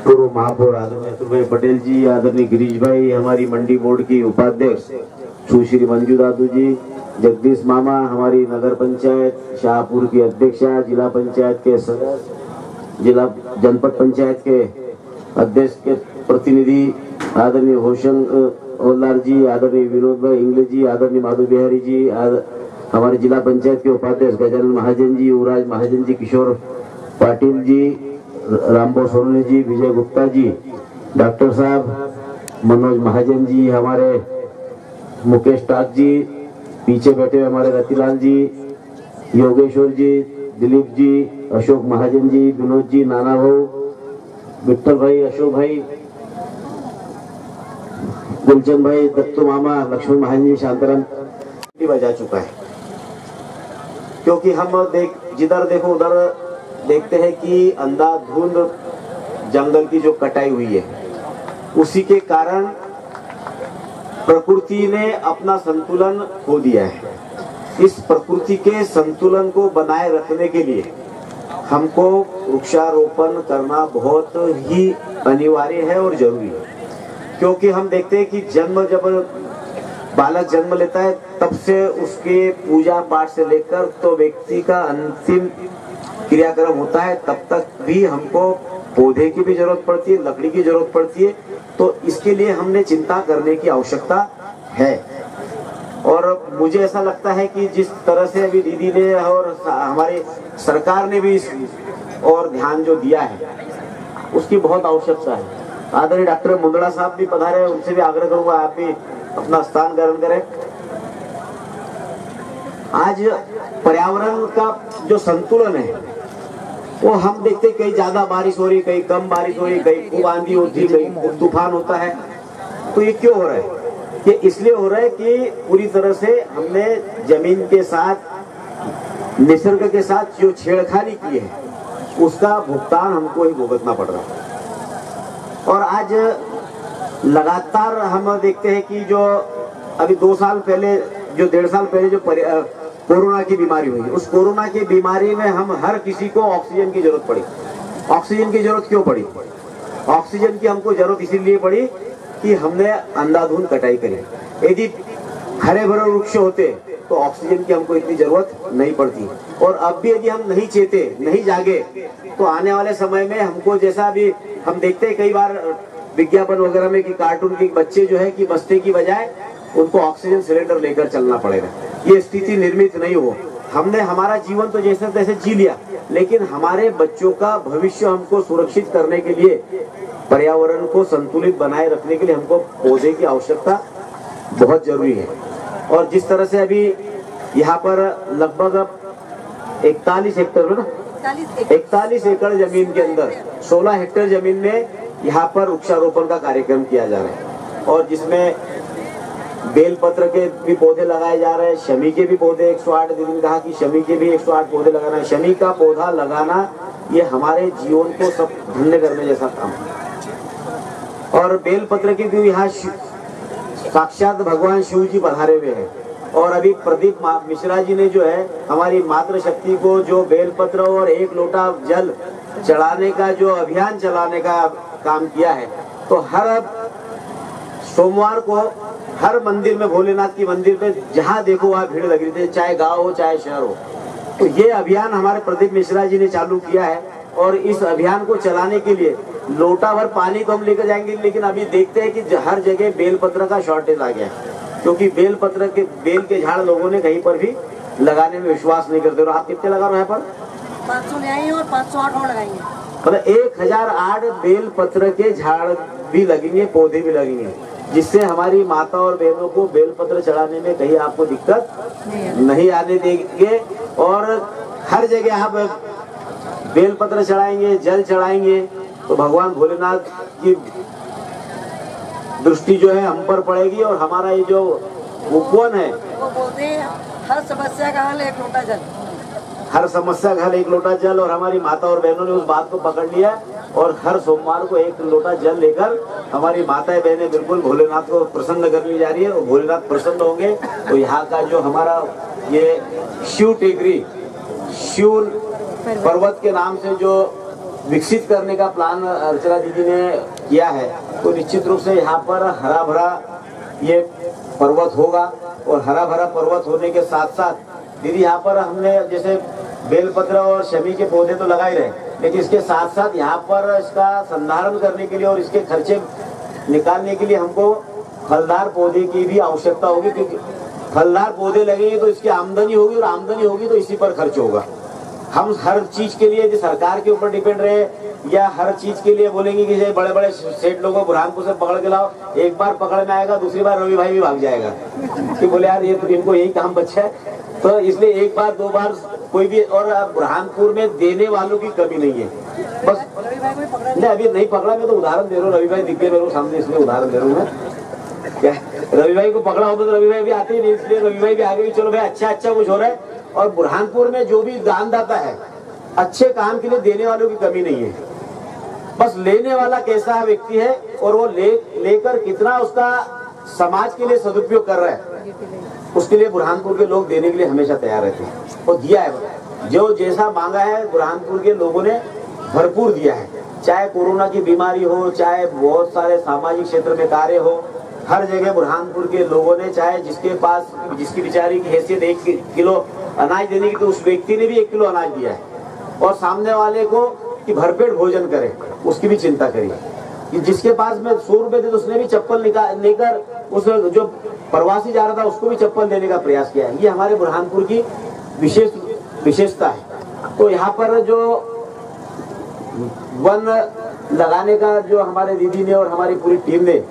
पूर्व महापौर आदरणीय अतुल भाई पटेल जी, आदरणीय गिरीश भाई, हमारी मंडी बोर्ड की उपाध्यक्ष सुश्री मंजू दादू जी, जगदीश मामा, हमारी नगर पंचायत शाहपुर की अध्यक्षा, जिला पंचायत के सदस्य, जिला जनपद पंचायत के अध्यक्ष के प्रतिनिधि आदरणीय होशंग ओल्लार जी, आदरणीय विनोद भाई इंग्लिश जी, आदरणीय माधव बिहारी जी, हमारे जिला पंचायत के उपाध्यक्ष गजानन महाजन जी, युवराज महाजन जी, किशोर पाटिल जी, रामबो सोनी जी, विजय गुप्ता जी, डॉक्टर साहब मनोज महाजन जी, हमारे मुकेश टाक जी, पीछे बैठे हुए हमारे रतिलाल जी, योगेश्वर जी, दिलीप जी, अशोक महाजन जी, विनोद जी, नाना भाऊ, विठल भाई, अशोक भाई, गुलचंद भाई, दत्तू मामा, लक्ष्मण महाजन जी, शांताराम बजा चुका है। क्योंकि हम जिधर देखो उधर देखते हैं कि अंधाधुंध जंगल की जो कटाई हुई है, उसी के कारण प्रकृति ने अपना संतुलन खो दिया है। इस प्रकृति के संतुलन को बनाए रखने के लिए हमको वृक्षारोपण करना बहुत ही अनिवार्य है और जरूरी है। क्योंकि हम देखते हैं कि जब बालक जन्म लेता है तब से उसके पूजा पाठ से लेकर तो व्यक्ति का अंतिम क्रियाक्रम होता है, तब तक भी हमको पौधे की भी जरूरत पड़ती है, लकड़ी की जरूरत पड़ती है। तो इसके लिए हमने चिंता करने की आवश्यकता है। और मुझे ऐसा लगता है कि जिस तरह से अभी दीदी ने और हमारी सरकार ने भी इस और ध्यान जो दिया है उसकी बहुत आवश्यकता है। आदरणीय डॉक्टर मुंदड़ा साहब भी पधारे, उनसे भी आग्रह करूंगा आप भी अपना स्थान ग्रहण करें। आज पर्यावरण का जो संतुलन है वो हम देखते कहीं ज्यादा बारिश हो रही, कहीं कम बारिश हो रही, कहीं खूब आंधी होती, कहीं तूफान होता है। तो ये क्यों हो रहा है? ये इसलिए हो रहा है कि पूरी तरह से हमने जमीन के साथ निसर्ग के साथ जो छेड़खानी की है उसका भुगतान हमको ही भुगतना पड़ रहा है। और आज लगातार हम देखते हैं कि जो अभी 2 साल पहले, जो 1.5 साल पहले जो कोरोना की बीमारी हुई, उस कोरोना की बीमारी में हम हर किसी को ऑक्सीजन की जरूरत पड़ी। ऑक्सीजन की जरूरत क्यों पड़ी? ऑक्सीजन की हमको जरूरत इसीलिए पड़ी कि हमने अंधाधुंध कटाई करी। यदि हरे भरे वृक्ष होते तो ऑक्सीजन की हमको इतनी जरूरत नहीं पड़ती। और अब भी यदि हम नहीं चेते, नहीं जागे, तो आने वाले समय में हमको, जैसा अभी हम देखते हैं कई बार विज्ञापन वगैरह में कि कार्टून के बच्चे जो है कि बस्ते की बजाय उनको ऑक्सीजन सिलेंडर लेकर चलना पड़ेगा। ये स्थिति निर्मित नहीं हो। हमने हमारा जीवन तो जैसे तैसे जी लिया, लेकिन हमारे बच्चों का भविष्य हमको सुरक्षित करने के लिए, पर्यावरण को संतुलित बनाए रखने के लिए हमको पौधे की आवश्यकता बहुत जरूरी है। और जिस तरह से अभी यहाँ पर लगभग 41 हेक्टेयर में ना 41 एकड़ जमीन के अंदर 16 हेक्टेयर जमीन में यहाँ पर वृक्षारोपण का कार्यक्रम किया जा रहा है। और जिसमें बेलपत्र के भी पौधे लगाए जा रहे हैं, शमी के भी पौधे 108, दीदी ने कहा कि शमी के भी 108 पौधे लगाना है। शमी का पौधा लगाना ये हमारे जीवन को सब धन्य करने जैसा काम है। और बेलपत्र की भी यहाँ साक्षात भगवान शिव जी पधारे हुए हैं। और अभी प्रदीप मिश्रा जी ने जो है हमारी मातृशक्ति को जो बेलपत्र और 1 लोटा जल चढ़ाने का जो अभियान चलाने का काम किया है, तो हर सोमवार को हर मंदिर में, भोलेनाथ की मंदिर में जहाँ देखो वहाँ भीड़ लगी रहती है, चाहे गांव हो चाहे शहर हो। तो ये अभियान हमारे प्रदीप मिश्रा जी ने चालू किया है। और इस अभियान को चलाने के लिए लोटा भर पानी तो हम लेकर जाएंगे, लेकिन अभी देखते हैं कि हर जगह बेलपत्र का शॉर्टेज आ गया है, क्योंकि बेलपत्र के बेल के झाड़ लोगों ने कहीं पर भी लगाने में विश्वास नहीं करते। और आप कितने लगा रहे हैं? पर 500 ले आएंगे और 508 और लगाएंगे। मतलब 1008 बेलपत्र के झाड़ भी लगेंगे, पौधे भी लगेंगे, जिससे हमारी माता और बहनों को बेलपत्र चढ़ाने में कहीं आपको दिक्कत नहीं आने देंगे। और हर जगह आप बेलपत्र चढ़ाएंगे, जल चढ़ाएंगे, तो भगवान भोलेनाथ की दृष्टि जो है हम पर पड़ेगी। और हमारा ये जो उपवन है, वो बोलते हैं हर समस्या का हल 1 लोटा जल, हर समस्या का हल 1 लोटा जल। और हमारी माता और बहनों ने उस बात को पकड़ लिया और हर सोमवार को 1 लोटा जल लेकर हमारी माताएं बहनें बिल्कुल भोलेनाथ को प्रसन्न करने जा रही है। और भोलेनाथ प्रसन्न होंगे तो यहाँ का जो हमारा ये शिव टेकरी, शिव पर्वत के नाम से जो विकसित करने का प्लान अर्चना दीदी ने किया है, तो निश्चित रूप से यहाँ पर हरा भरा ये पर्वत होगा। और हरा भरा पर्वत होने के साथ साथ दीदी यहाँ पर हमने जैसे बेलपत्र और शमी के पौधे तो लगाए रहे, लेकिन इसके साथ साथ यहाँ पर इसका संधारण करने के लिए और इसके खर्चे निकालने के लिए हमको फलदार पौधे की भी आवश्यकता होगी, क्योंकि फलदार पौधे लगेंगे तो इसकी आमदनी होगी, और आमदनी होगी तो इसी पर खर्च होगा। हम हर चीज के लिए सरकार के ऊपर डिपेंड रहे या हर चीज के लिए बोलेंगे कि बड़े बड़े सेठ लोगों को बुरहानपुर से पकड़ के लाओ, एक बार पकड़ में आएगा, दूसरी बार रवि भाई भी भाग जाएगा कि बोले यार ये तो इनको यही काम बच्चा है। तो इसलिए 1 बार 2 बार कोई भी, और बुरहानपुर में देने वालों की कमी नहीं है। बस नहीं, अभी नहीं पकड़ा, मैं तो उदाहरण दे रहा हूँ। रवि भाई दिख गए मेरे सामने, इसलिए उदाहरण दे रहा हूँ मैं। क्या रवि भाई को पकड़ा होता तो रवि भाई भी आते ही नहीं, इसलिए रवि भाई भी आगे भी चलो भाई अच्छा कुछ हो रहा है। और बुरहानपुर में जो भी दानदाता है, अच्छे काम के लिए देने वालों की कमी नहीं है। बस लेने वाला कैसा व्यक्ति है और वो लेकर कितना उसका समाज के लिए सदुपयोग कर रहा है, उसके लिए बुरहानपुर के लोग देने के लिए हमेशा तैयार रहते हैं। और दिया है, जो जैसा मांगा है बुरहानपुर के लोगों ने भरपूर दिया है। चाहे कोरोना की बीमारी हो, चाहे बहुत सारे सामाजिक क्षेत्र में कार्य हो, हर जगह बुरहानपुर के लोगों ने, चाहे जिसके पास जिसकी बेचारी की हैसियत 1 किलो अनाज देने की, तो उस व्यक्ति ने भी 1 किलो अनाज दिया है। और सामने वाले को कि भरपेट भोजन करे, उसकी भी चिंता करिए। कि जिसके पास में 100 रुपए थे तो उसने भी चप्पल लेकर उस जो प्रवासी जा रहा था उसको भी चप्पल देने का प्रयास किया है। ये हमारे बुरहानपुर की विशेषता है। तो यहाँ पर जो वन लगाने का जो हमारे दीदी ने और हमारी पूरी टीम ने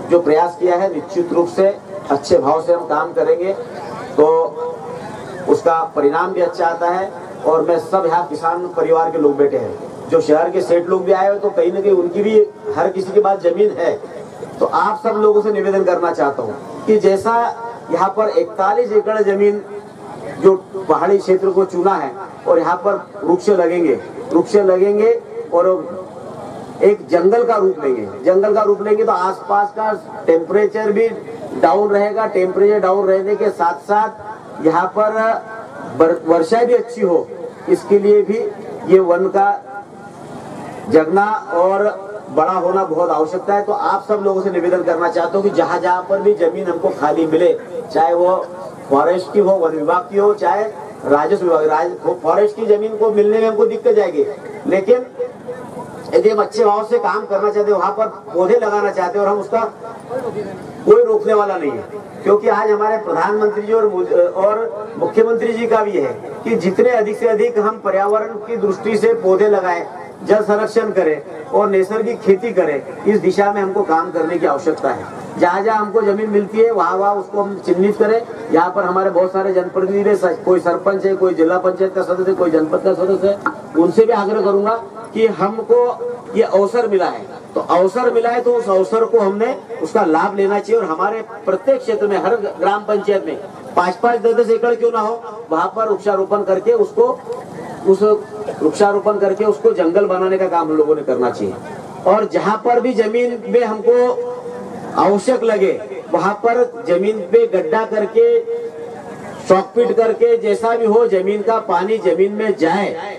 जो प्रयास किया है, निश्चित रूप से अच्छे भाव से हम काम करेंगे तो उसका परिणाम भी अच्छा आता है। और मैं सब यहाँ किसान परिवार के लोग बैठे हैं, जो शहर के सेठ लोग भी आए हुए, तो कहीं ना कहीं उनकी भी हर किसी के पास जमीन है। तो आप सब लोगों से निवेदन करना चाहता हूँ कि जैसा यहाँ पर 41 एकड़ जमीन जो पहाड़ी क्षेत्र को चुना है और यहाँ पर वृक्ष लगेंगे और एक जंगल का रूप लेंगे तो आसपास का टेम्परेचर भी डाउन रहेगा। टेम्परेचर डाउन रहने के साथ साथ यहाँ पर वर्षा भी अच्छी हो, इसके लिए भी ये वन का जगना और बड़ा होना बहुत आवश्यकता है। तो आप सब लोगों से निवेदन करना चाहता हूँ कि जहाँ जहाँ पर भी जमीन हमको खाली मिले, चाहे वो फॉरेस्ट की हो, वन विभाग की हो, चाहे राजस्व विभाग, फॉरेस्ट की जमीन को मिलने में हमको दिक्कत जाएगी, लेकिन यदि हम अच्छे भाव से काम करना चाहते हैं, वहां पर पौधे लगाना चाहते हैं और हम उसका कोई रोकने वाला नहीं है, क्योंकि आज हमारे प्रधानमंत्री जी और मुख्यमंत्री जी का भी है कि जितने अधिक से अधिक हम पर्यावरण की दृष्टि से पौधे लगाएं, जल संरक्षण करें और नैसर्गिक खेती करें, इस दिशा में हमको काम करने की आवश्यकता है। जहाँ जहाँ हमको जमीन मिलती है वहाँ उसको हम चिन्हित करें। यहाँ पर हमारे बहुत सारे जनप्रतिनिधि है, कोई सरपंच है, कोई जिला पंचायत का सदस्य है, कोई जनपद का सदस्य है, उनसे भी आग्रह करूंगा कि हमको ये अवसर मिला है, तो अवसर मिला है तो उस अवसर को हमने उसका लाभ लेना चाहिए। और हमारे प्रत्येक क्षेत्र में, हर ग्राम पंचायत में 5-5, 10-10 एकड़ क्यों ना हो, वहाँ पर वृक्षारोपण करके उसको जंगल बनाने का काम हम लोगों ने करना चाहिए। और जहाँ पर भी जमीन में हमको आवश्यक लगे, वहाँ पर जमीन पे गड्ढा करके, चौकपीट करके, जैसा भी हो, जमीन का पानी जमीन में जाए,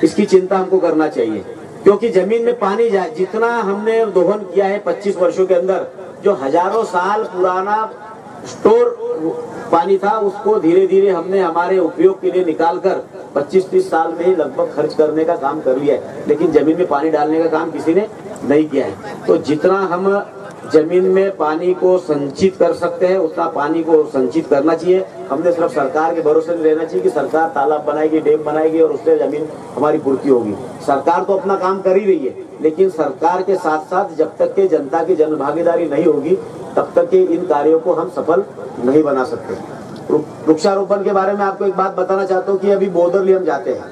इसकी चिंता हमको करना चाहिए। क्योंकि जमीन में पानी जाए, जितना हमने दोहन किया है 25 वर्षों के अंदर, जो हजारों साल पुराना स्टोर पानी था, उसको धीरे धीरे हमने हमारे उपयोग के लिए निकालकर 25-30 साल में ही लगभग खर्च करने का काम कर लिया है, लेकिन जमीन में पानी डालने का काम किसी ने नहीं किया है। तो जितना हम जमीन में पानी को संचित कर सकते हैं, उतना पानी को संचित करना चाहिए। हमने सिर्फ सरकार के भरोसे नहीं रहना चाहिए कि सरकार तालाब बनाएगी, डैम बनाएगी और उससे जमीन हमारी पूर्ति होगी। सरकार तो अपना काम कर ही रही है, लेकिन सरकार के साथ साथ जब तक के जनता की जन भागीदारी नहीं होगी, तब तक के इन कार्यों को हम सफल नहीं बना सकते। वृक्षारोपण के बारे में आपको एक बात बताना चाहता हूँ कि अभी बोदरली हम जाते हैं,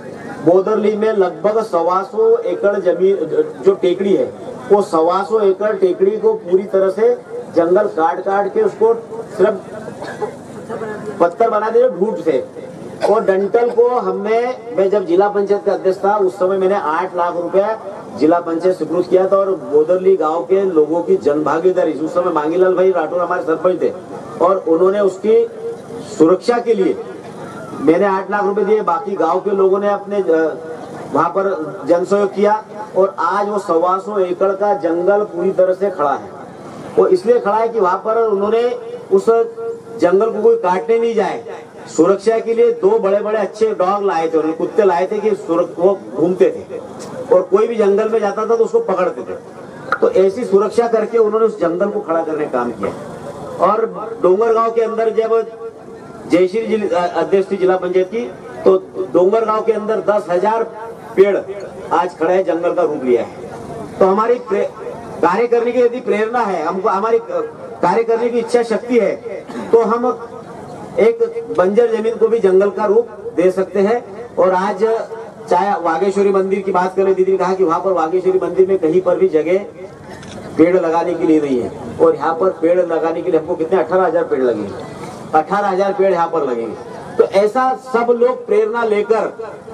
बोदरली में लगभग 125 एकड़ जमीन जो टेकड़ी है, वो 125 एकड़ टेकड़ी को पूरी तरह से जंगल काट के उसको सिर्फ पत्थर बना दिए ढूंढ से। और डंटल को मैं जब जिला पंचायत का अध्यक्ष था, उस समय मैंने 8 लाख रुपया जिला पंचायत स्वीकृत किया था। और बोदरली गांव के लोगों की जन भागीदारी, उस समय मांगीलाल भाई राठौर हमारे सरपंच थे, और उन्होंने उसकी सुरक्षा के लिए मैंने 8 लाख रुपए दिए। बाकी गांव के लोगों ने अपने वहां पर जन सहयोग किया और आज वो 125 एकड़ का जंगल पूरी तरह से खड़ा है। वो इसलिए खड़ा है कि वहां पर उन्होंने उस जंगल को कोई काटने नहीं जाए, सुरक्षा के लिए 2 बड़े अच्छे डॉग लाए थे, उन्होंने कुत्ते लाए थे कि वो घूमते थे और कोई भी जंगल में जाता था तो उसको पकड़ते थे। तो ऐसी सुरक्षा करके उन्होंने उस जंगल को खड़ा करने का काम किया। और डोंगरगांव के अंदर जब जयश्री अध्यक्ष थी जिला पंचायत की, तो डोंगरगांव के अंदर 10,000 पेड़ आज खड़े हैं, जंगल का रूप लिया है। तो हमारी कार्य करने की यदि प्रेरणा है, हमको हमारी कार्य करने की इच्छा शक्ति है, तो हम एक बंजर जमीन को भी जंगल का रूप दे सकते हैं। और आज चाहे वागेश्वरी मंदिर की बात करें, दीदी ने कहा कि वहां पर वागेश्वरी मंदिर में कहीं पर भी जगह पेड़ लगाने के लिए नहीं है, और यहाँ पर पेड़ लगाने के लिए हमको कितने 18,000 पेड़ लगेंगे, 18,000 पेड़ यहाँ पर लगेंगे। तो ऐसा सब लोग प्रेरणा लेकर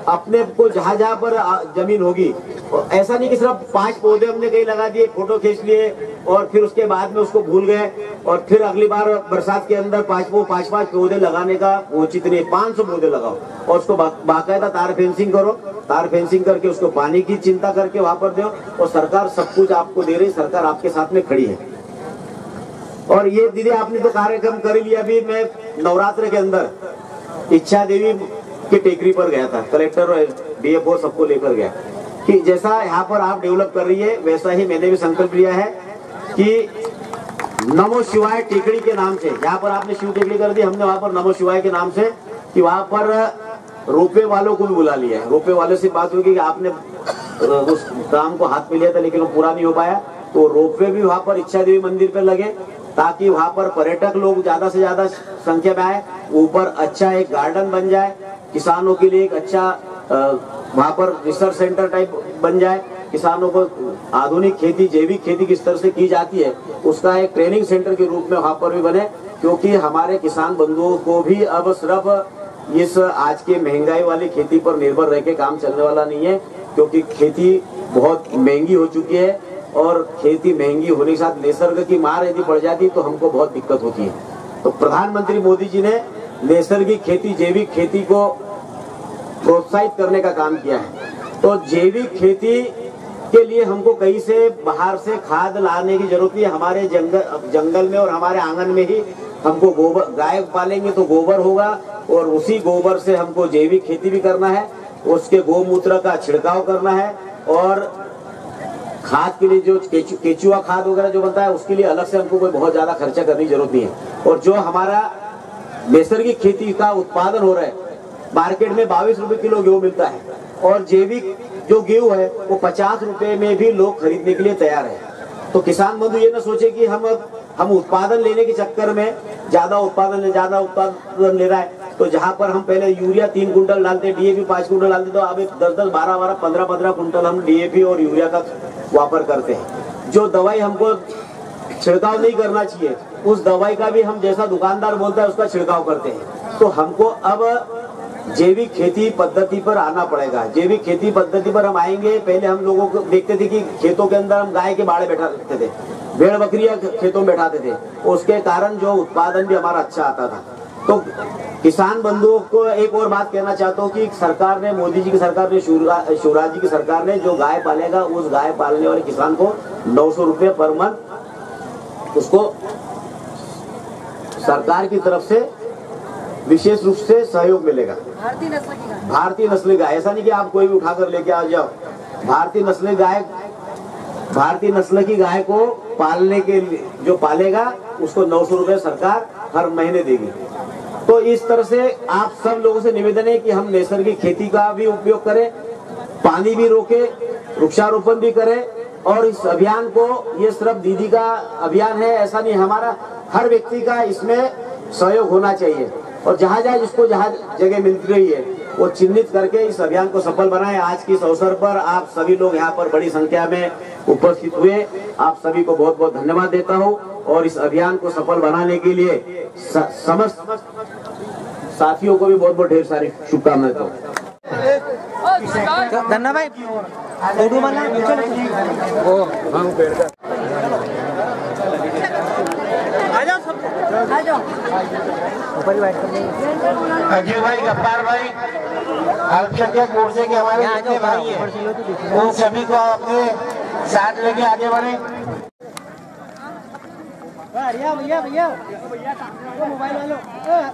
अपने को जहाँ जहाँ पर जमीन होगी, ऐसा नहीं कि सिर्फ 5 पौधे हमने कहीं लगा दिए, फोटो खींच लिए और फिर उसके बाद में उसको भूल गए, और फिर अगली बार बरसात के अंदर 5 पौधे लगाने का उचित नहीं। 500 पौधे लगाओ और उसको बाकायदा तार फेंसिंग करो, तार फेंसिंग करके उसको पानी की चिंता करके वहां पर दो, और सरकार सब कुछ आपको दे रही, सरकार आपके साथ में खड़ी है। और ये दीदी आपने तो कार्यक्रम कर लिया। अभी मैं नवरात्र के अंदर इच्छा देवी की टेकरी पर गया था, कलेक्टर और डीएफओ सबको लेकर गया कि जैसा यहाँ पर आप डेवलप कर रही है, वैसा ही मैंने भी संकल्प लिया है कि नमो शिवाय टेकड़ी के नाम से, यहाँ पर आपने शिव टेकड़ी कर दी, हमने वहां पर नमो शिवाय के नाम से, कि वहां पर रोपवे वालों को भी बुला लिया है। रोपवे वालों से बात होगी कि आपने उस काम को हाथ में लिया था लेकिन वो पूरा नहीं हो पाया, तो रोपवे भी वहां पर इच्छा देवी मंदिर पर लगे, ताकि वहां पर पर्यटक लोग ज्यादा से ज्यादा संख्या में आए। ऊपर अच्छा एक गार्डन बन जाए, किसानों के लिए एक अच्छा वहां पर रिसर्च सेंटर टाइप बन जाए, किसानों को आधुनिक खेती, जैविक खेती किस तरह से की जाती है उसका एक ट्रेनिंग सेंटर के रूप में वहां पर भी बने। क्योंकि हमारे किसान बंधुओं को भी अब सिर्फ इस आज के महंगाई वाली खेती पर निर्भर रह के काम चलने वाला नहीं है, क्योंकि खेती बहुत महंगी हो चुकी है और खेती महंगी होने के साथ निसर्ग की मार यदि पड़ जाती तो हमको बहुत दिक्कत होती है। तो प्रधानमंत्री मोदी जी ने नैसर्गिक खेती, जैविक खेती को प्रोत्साहित करने का काम किया है। तो जैविक खेती के लिए हमको कहीं से बाहर से खाद लाने की जरूरत नहीं है। हमारे जंगल में और हमारे आंगन में ही हमको गोबर, गाय पालेंगे तो गोबर होगा और उसी गोबर से हमको जैविक खेती भी करना है, उसके गोमूत्र का छिड़काव करना है और खाद के लिए जो केचुआ खाद वगैरह जो बनता है उसके लिए अलग से हमको कोई बहुत ज्यादा खर्चा करने की जरूरत नहीं है। और जो हमारा नैसर्गिक खेती का उत्पादन हो रहा है, मार्केट में 22 रुपए किलो गेहूं मिलता है और जैविक जो गेहूं है वो 50 रुपए में भी लोग खरीदने के लिए तैयार है। तो किसान बंधु ये ना सोचे कि हम उत्पादन लेने के चक्कर में ज्यादा उत्पादन ले रहा है, तो जहां पर हम पहले यूरिया 3 कुंटल डालते, डीएपी 5 कुंटल डालते, तो अब 10-10, 12-12, 15-15 कुंटल हम डीएपी और यूरिया का वापर करते हैं। जो दवाई हमको छिड़काव नहीं करना चाहिए, उस दवाई का भी हम जैसा दुकानदार बोलता है उसका छिड़काव करते हैं। तो हमको अब जैविक खेती पद्धति पर आना पड़ेगा। जैविक खेती पद्धति पर हम आएंगे। पहले हम लोगों को देखते थे कि खेतों के अंदर हम गाय के बाड़े बैठा रखते थे, भेड़ बकरियां खेतों में बैठाते थे, उसके कारण जो उत्पादन भी हमारा अच्छा आता था। तो किसान बंधुओं को एक और बात कहना चाहता हूँ कि सरकार ने, मोदी जी की सरकार ने, शिवराज जी की सरकार ने, जो गाय पालेगा उस गाय पालने वाले किसान को 900 रुपये पर मंथ उसको सरकार की तरफ से विशेष रूप से सहयोग मिलेगा। भारतीय नस्ली गाय, ऐसा नहीं कि आप कोई भी उठाकर लेके आ जाओ। भारतीय नस्ल की गाय को पालने के लिए जो पालेगा उसको 900 रुपये सरकार हर महीने देगी। तो इस तरह से आप सब लोगों से निवेदन है कि हम नैसर्गिक खेती का भी उपयोग करें, पानी भी रोके, वृक्षारोपण भी करें। और इस अभियान को, ये सिर्फ दीदी का अभियान है ऐसा नहीं, हमारा हर व्यक्ति का इसमें सहयोग होना चाहिए। और जहाँ जिसको जहाँ जगह मिलती रही है वो चिन्हित करके इस अभियान को सफल बनाएं। आज के इस अवसर पर आप सभी लोग यहाँ पर बड़ी संख्या में उपस्थित हुए, आप सभी को बहुत बहुत धन्यवाद देता हूँ। और इस अभियान को सफल बनाने के लिए समस्त साथियों को भी बहुत बहुत ढेर सारी शुभकामनाएं देता हूँ। धन्यवाद अजय भाई, गफ्फार भाई, अल्पसंख्यक मोर्चे के हमारे जितने भाई हैं उन सभी को अपने साथ लेके आगे बढ़े। भैया मोबाइल वालों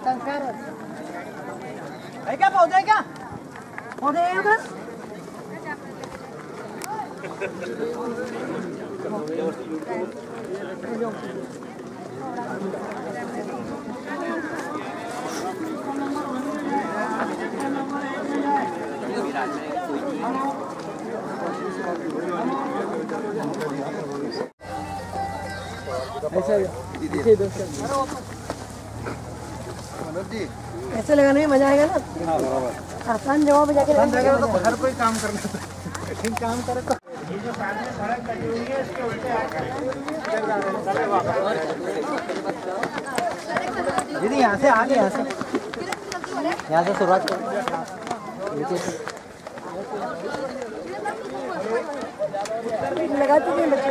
संस्कार है क्या? पौधे क्या पौधे ऐसे लगाने में मजा आएगा ना। आसान जगह पे जाके तो हर कोई काम करना कठिन काम करे तो दीदी यहाँ से आगे, यहाँ से शुरुआत करो। लगा चुके हैं बच्चे,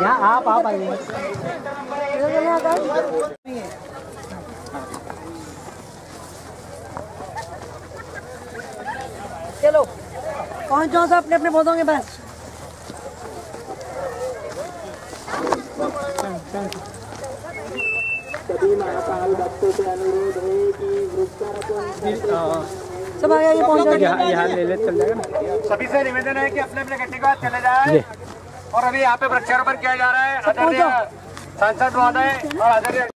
यहाँ आप आइए। चलो पहुँच जाओ सब अपने अपने पौधों के पास। सभी महाकाल भक्तों से अनुरोध है कि वृक्षारोपण सब आगे आगे पहुँच जाओ। यहाँ ले ले चल जाएगा ना। सभी से निवेदन है कि अपने अपने गड्ढे के बाद चले जाए। और अभी यहाँ पे वृक्षारोपण किया जा रहा है। आदरणीय सांसद महोदय और आदरणीय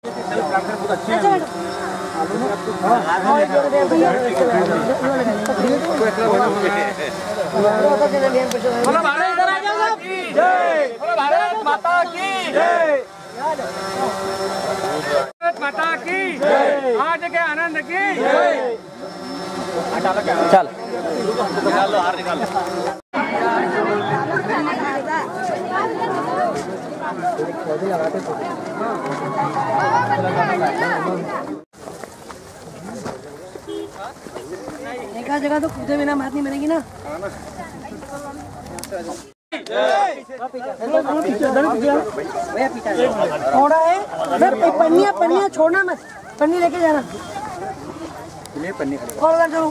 भारत माता की जय, भारत माता की जय, आज के आनंद की जय। चल एका जगह तो कूदे बिना बात नहीं बनेगी ना। थोड़ा है पन्नियाँ छोड़ना मत, पन्नी लेके जाना। और चलो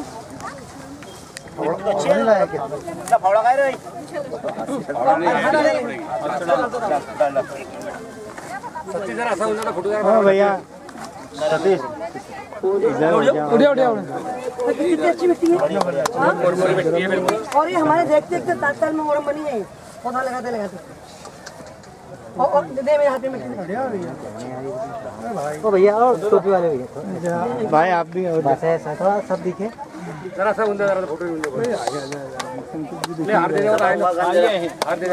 भैया सतीश कितनी अच्छी मिट्टी है। और ये हमारे देखते देखते ताल में और बनी है, पौधा लगाते लगाते। और दे मेरे हाथ में मिट्टी। ओ भैया और टोपी वाले भैया भाई आप भी बस ऐसा थोड़ा सब दिखे जरा सा उंदे जरा फोटो ले हार दे हार दे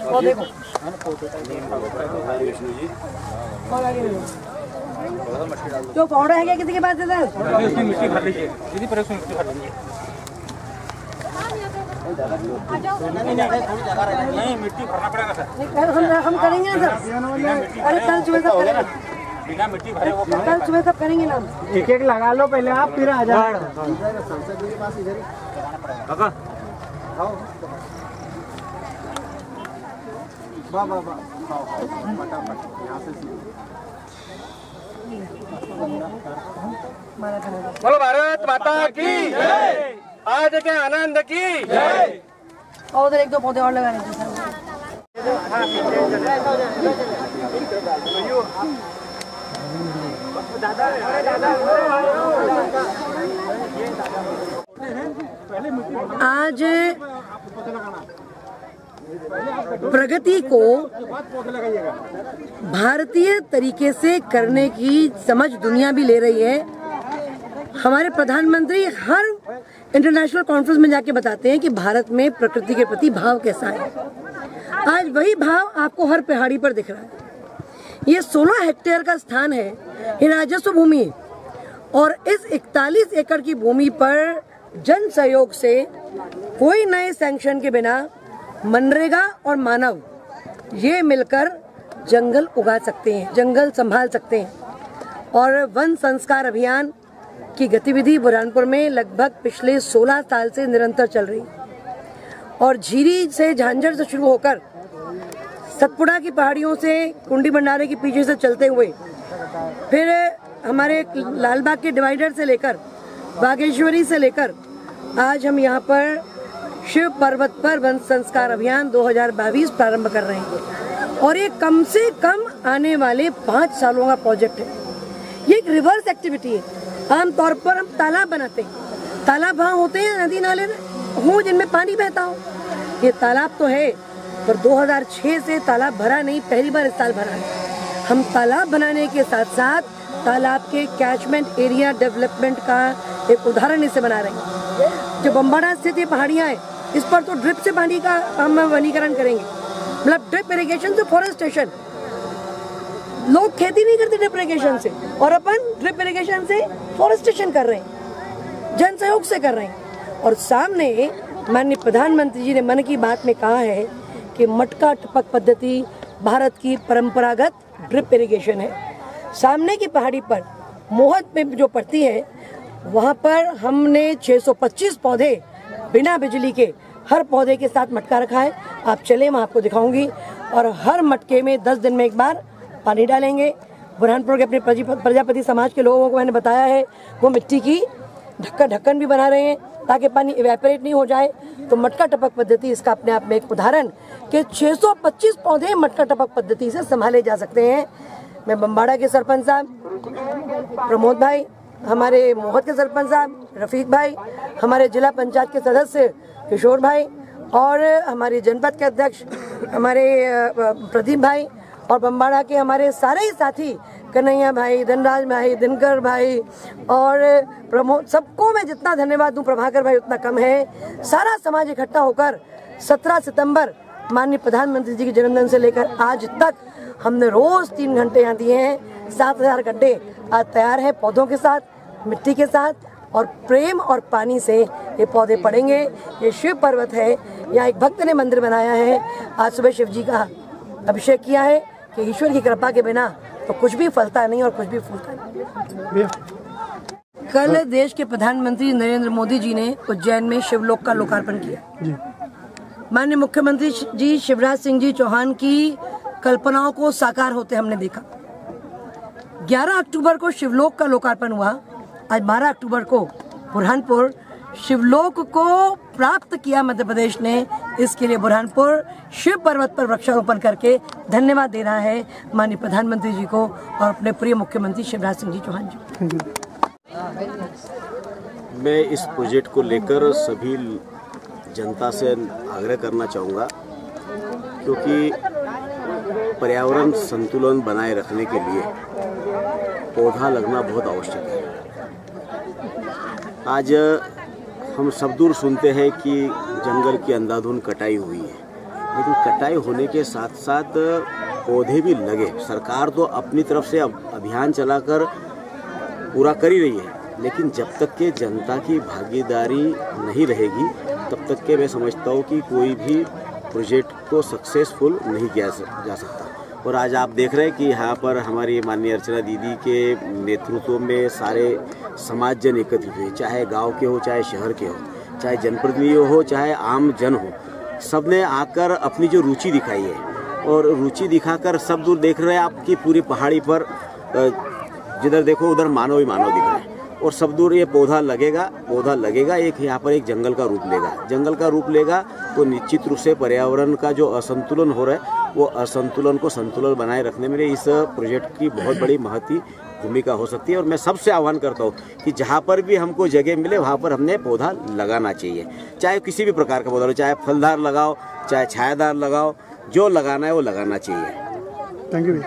और देखो जो पाउडर है क्या किसी के पास दे दे। मिट्टी भर लीजिए दीदी, पर उसमें मिट्टी भर लीजिए। नहीं मिट्टी भरना पड़ेगा सर। हम करेंगे ना सर। अरे कल सुबह सब करेंगे, बिना मिट्टी भरे वो कल सुबह सब करेंगे ना। एक एक लगा लो पहले आप, फिर आ जाओ। बोलो भारत माता की जय, आज के आनंद की जय। और उधर एक दो पौधे और लगा लेते हैं। आज प्रगति को भारतीय तरीके से करने की समझ दुनिया भी ले रही है। हमारे प्रधानमंत्री हर इंटरनेशनल कॉन्फ्रेंस में जाके बताते हैं कि भारत में प्रकृति के प्रति भाव कैसा है। आज वही भाव आपको हर पहाड़ी पर दिख रहा है। ये 16 हेक्टेयर का स्थान है, ये राजस्व भूमि है, और इस 41 एकड़ की भूमि पर जन सहयोग से कोई नए सैंक्शन के बिना मनरेगा और मानव ये मिलकर जंगल उगा सकते हैं, जंगल संभाल सकते हैं। और वन संस्कार अभियान की गतिविधि बुरहानपुर में लगभग पिछले 16 साल से निरंतर चल रही, और झीरी से झांझर से शुरू होकर सतपुड़ा की पहाड़ियों से कुंडी भंडारे के पीछे से चलते हुए फिर हमारे लालबाग के डिवाइडर से लेकर बागेश्वरी से लेकर आज हम यहाँ पर शिव पर्वत पर वन संस्कार अभियान 2022 प्रारंभ कर रहे हैं। और ये कम से कम आने वाले 5 सालों का प्रोजेक्ट है। ये एक रिवर्स एक्टिविटी है। आमतौर पर हम तालाब बनाते हैं, तालाब वहाँ होते हैं नदी नाले हों जिनमें पानी बहता हो। ये तालाब तो है, पर 2006 से तालाब भरा नहीं, पहली बार इस साल भरा है। हम तालाब बनाने के साथ साथ तालाब के कैचमेंट एरिया डेवलपमेंट का एक उदाहरण इसे बना रहे हैं। जो बम्बाड़ा स्थित ये पहाड़ियाँ हैं, इस पर तो ड्रिप से पानी का हम वनीकरण करेंगे, मतलब ड्रिप इरिगेशन से फॉरेस्टेशन। लोग खेती नहीं करते ड्रिप इरिगेशन से, और अपन ड्रिप इरिगेशन से फॉरेस्टेशन कर रहे हैं, जन सहयोग से कर रहे हैं। और सामने माननीय प्रधानमंत्री जी ने मन की बात में कहा है कि मटका टपक पद्धति भारत की परंपरागत ड्रिप इरिगेशन है। सामने की पहाड़ी पर मोहत में जो पड़ती है, वहाँ पर हमने 625 पौधे बिना बिजली के हर पौधे के साथ मटका रखा है। आप चले, मैं आपको दिखाऊंगी। और हर मटके में 10 दिन में एक बार पानी डालेंगे। बुरहानपुर के अपने प्रजापति समाज के लोगों को मैंने बताया है, वो मिट्टी की ढक्कन भी बना रहे हैं ताकि पानी इवेपोरेट नहीं हो जाए। तो मटका टपक पद्धति इसका अपने आप में एक उदाहरण कि 625 पौधे मटका टपक पद्धति से संभाले जा सकते हैं। मैं बम्बाड़ा के सरपंच साहब प्रमोद भाई, हमारे मोहत के सरपंच साहब रफीक भाई, हमारे जिला पंचायत के सदस्य किशोर भाई, और हमारे जनपद के अध्यक्ष हमारे प्रदीप भाई, और बम्बाड़ा के हमारे सारे ही साथी कन्हैया भाई, धनराज भाई, दिनकर भाई और प्रमोद, सबको मैं जितना धन्यवाद दूं, प्रभाकर भाई उतना कम है। सारा समाज इकट्ठा होकर 17 सितंबर माननीय प्रधानमंत्री जी के जन्मदिन से लेकर आज तक हमने रोज 3 घंटे यहाँ दिए हैं। 7000 गड्ढे आज तैयार है पौधों के साथ, मिट्टी के साथ, और प्रेम और पानी से ये पौधे पड़ेंगे। ये शिव पर्वत है, यहाँ एक भक्त ने मंदिर बनाया है। आज सुबह शिव जी का अभिषेक किया है कि ईश्वर की कृपा के बिना तो कुछ भी फलता नहीं और कुछ भी फूलता नहीं। कल देश के प्रधानमंत्री नरेंद्र मोदी जी ने उज्जैन में शिवलोक का लोकार्पण किया। माननीय मुख्यमंत्री जी शिवराज सिंह जी चौहान की कल्पनाओं को साकार होते हमने देखा। 11 अक्टूबर को शिवलोक का लोकार्पण हुआ। आज 12 अक्टूबर को बुरहानपुर शिवलोक को प्राप्त किया मध्य प्रदेश ने। इसके लिए बुरहानपुर शिव पर्वत पर वृक्षारोपण करके धन्यवाद दे रहा है माननीय प्रधानमंत्री जी को और अपने प्रिय मुख्यमंत्री शिवराज सिंह जी चौहान जी। मैं इस प्रोजेक्ट को लेकर सभी जनता से आग्रह करना चाहूँगा, क्योंकि पर्यावरण संतुलन बनाए रखने के लिए पौधा लगना बहुत आवश्यक है। आज हम सब दूर सुनते हैं कि जंगल की अंधाधुंध कटाई हुई है, लेकिन कटाई होने के साथ साथ पौधे भी लगे। सरकार तो अपनी तरफ से अभियान चलाकर पूरा कर ही रही है, लेकिन जब तक के जनता की भागीदारी नहीं रहेगी तब तक के मैं समझता हूँ कि कोई भी प्रोजेक्ट को सक्सेसफुल नहीं किया जा सकता। और आज आप देख रहे हैं कि यहाँ पर हमारी माननीय अर्चना दीदी के नेतृत्व में सारे समाज जन एकत्रित हुए, चाहे गांव के हो, चाहे शहर के हो, चाहे जनप्रतिनिधि हो, चाहे आम जन हो। सब ने आकर अपनी जो रुचि दिखाई है, और रुचि दिखाकर सब दूर देख रहे हैं आपकी पूरी पहाड़ी पर जिधर देखो उधर मानव ही मानव दिख रहे हैं। और सब दूर ये पौधा लगेगा, एक यहाँ पर एक जंगल का रूप लेगा तो निश्चित रूप से पर्यावरण का जो असंतुलन हो रहा है वो असंतुलन को संतुलन बनाए रखने में इस प्रोजेक्ट की बहुत बड़ी महत्वपूर्ण भूमिका हो सकती है। और मैं सबसे आह्वान करता हूँ कि जहाँ पर भी हमको जगह मिले वहाँ पर हमने पौधा लगाना चाहिए, चाहे किसी भी प्रकार का पौधा हो, चाहे फलदार लगाओ, चाहे छायादार लगाओ, जो लगाना है वो लगाना चाहिए। Thank you.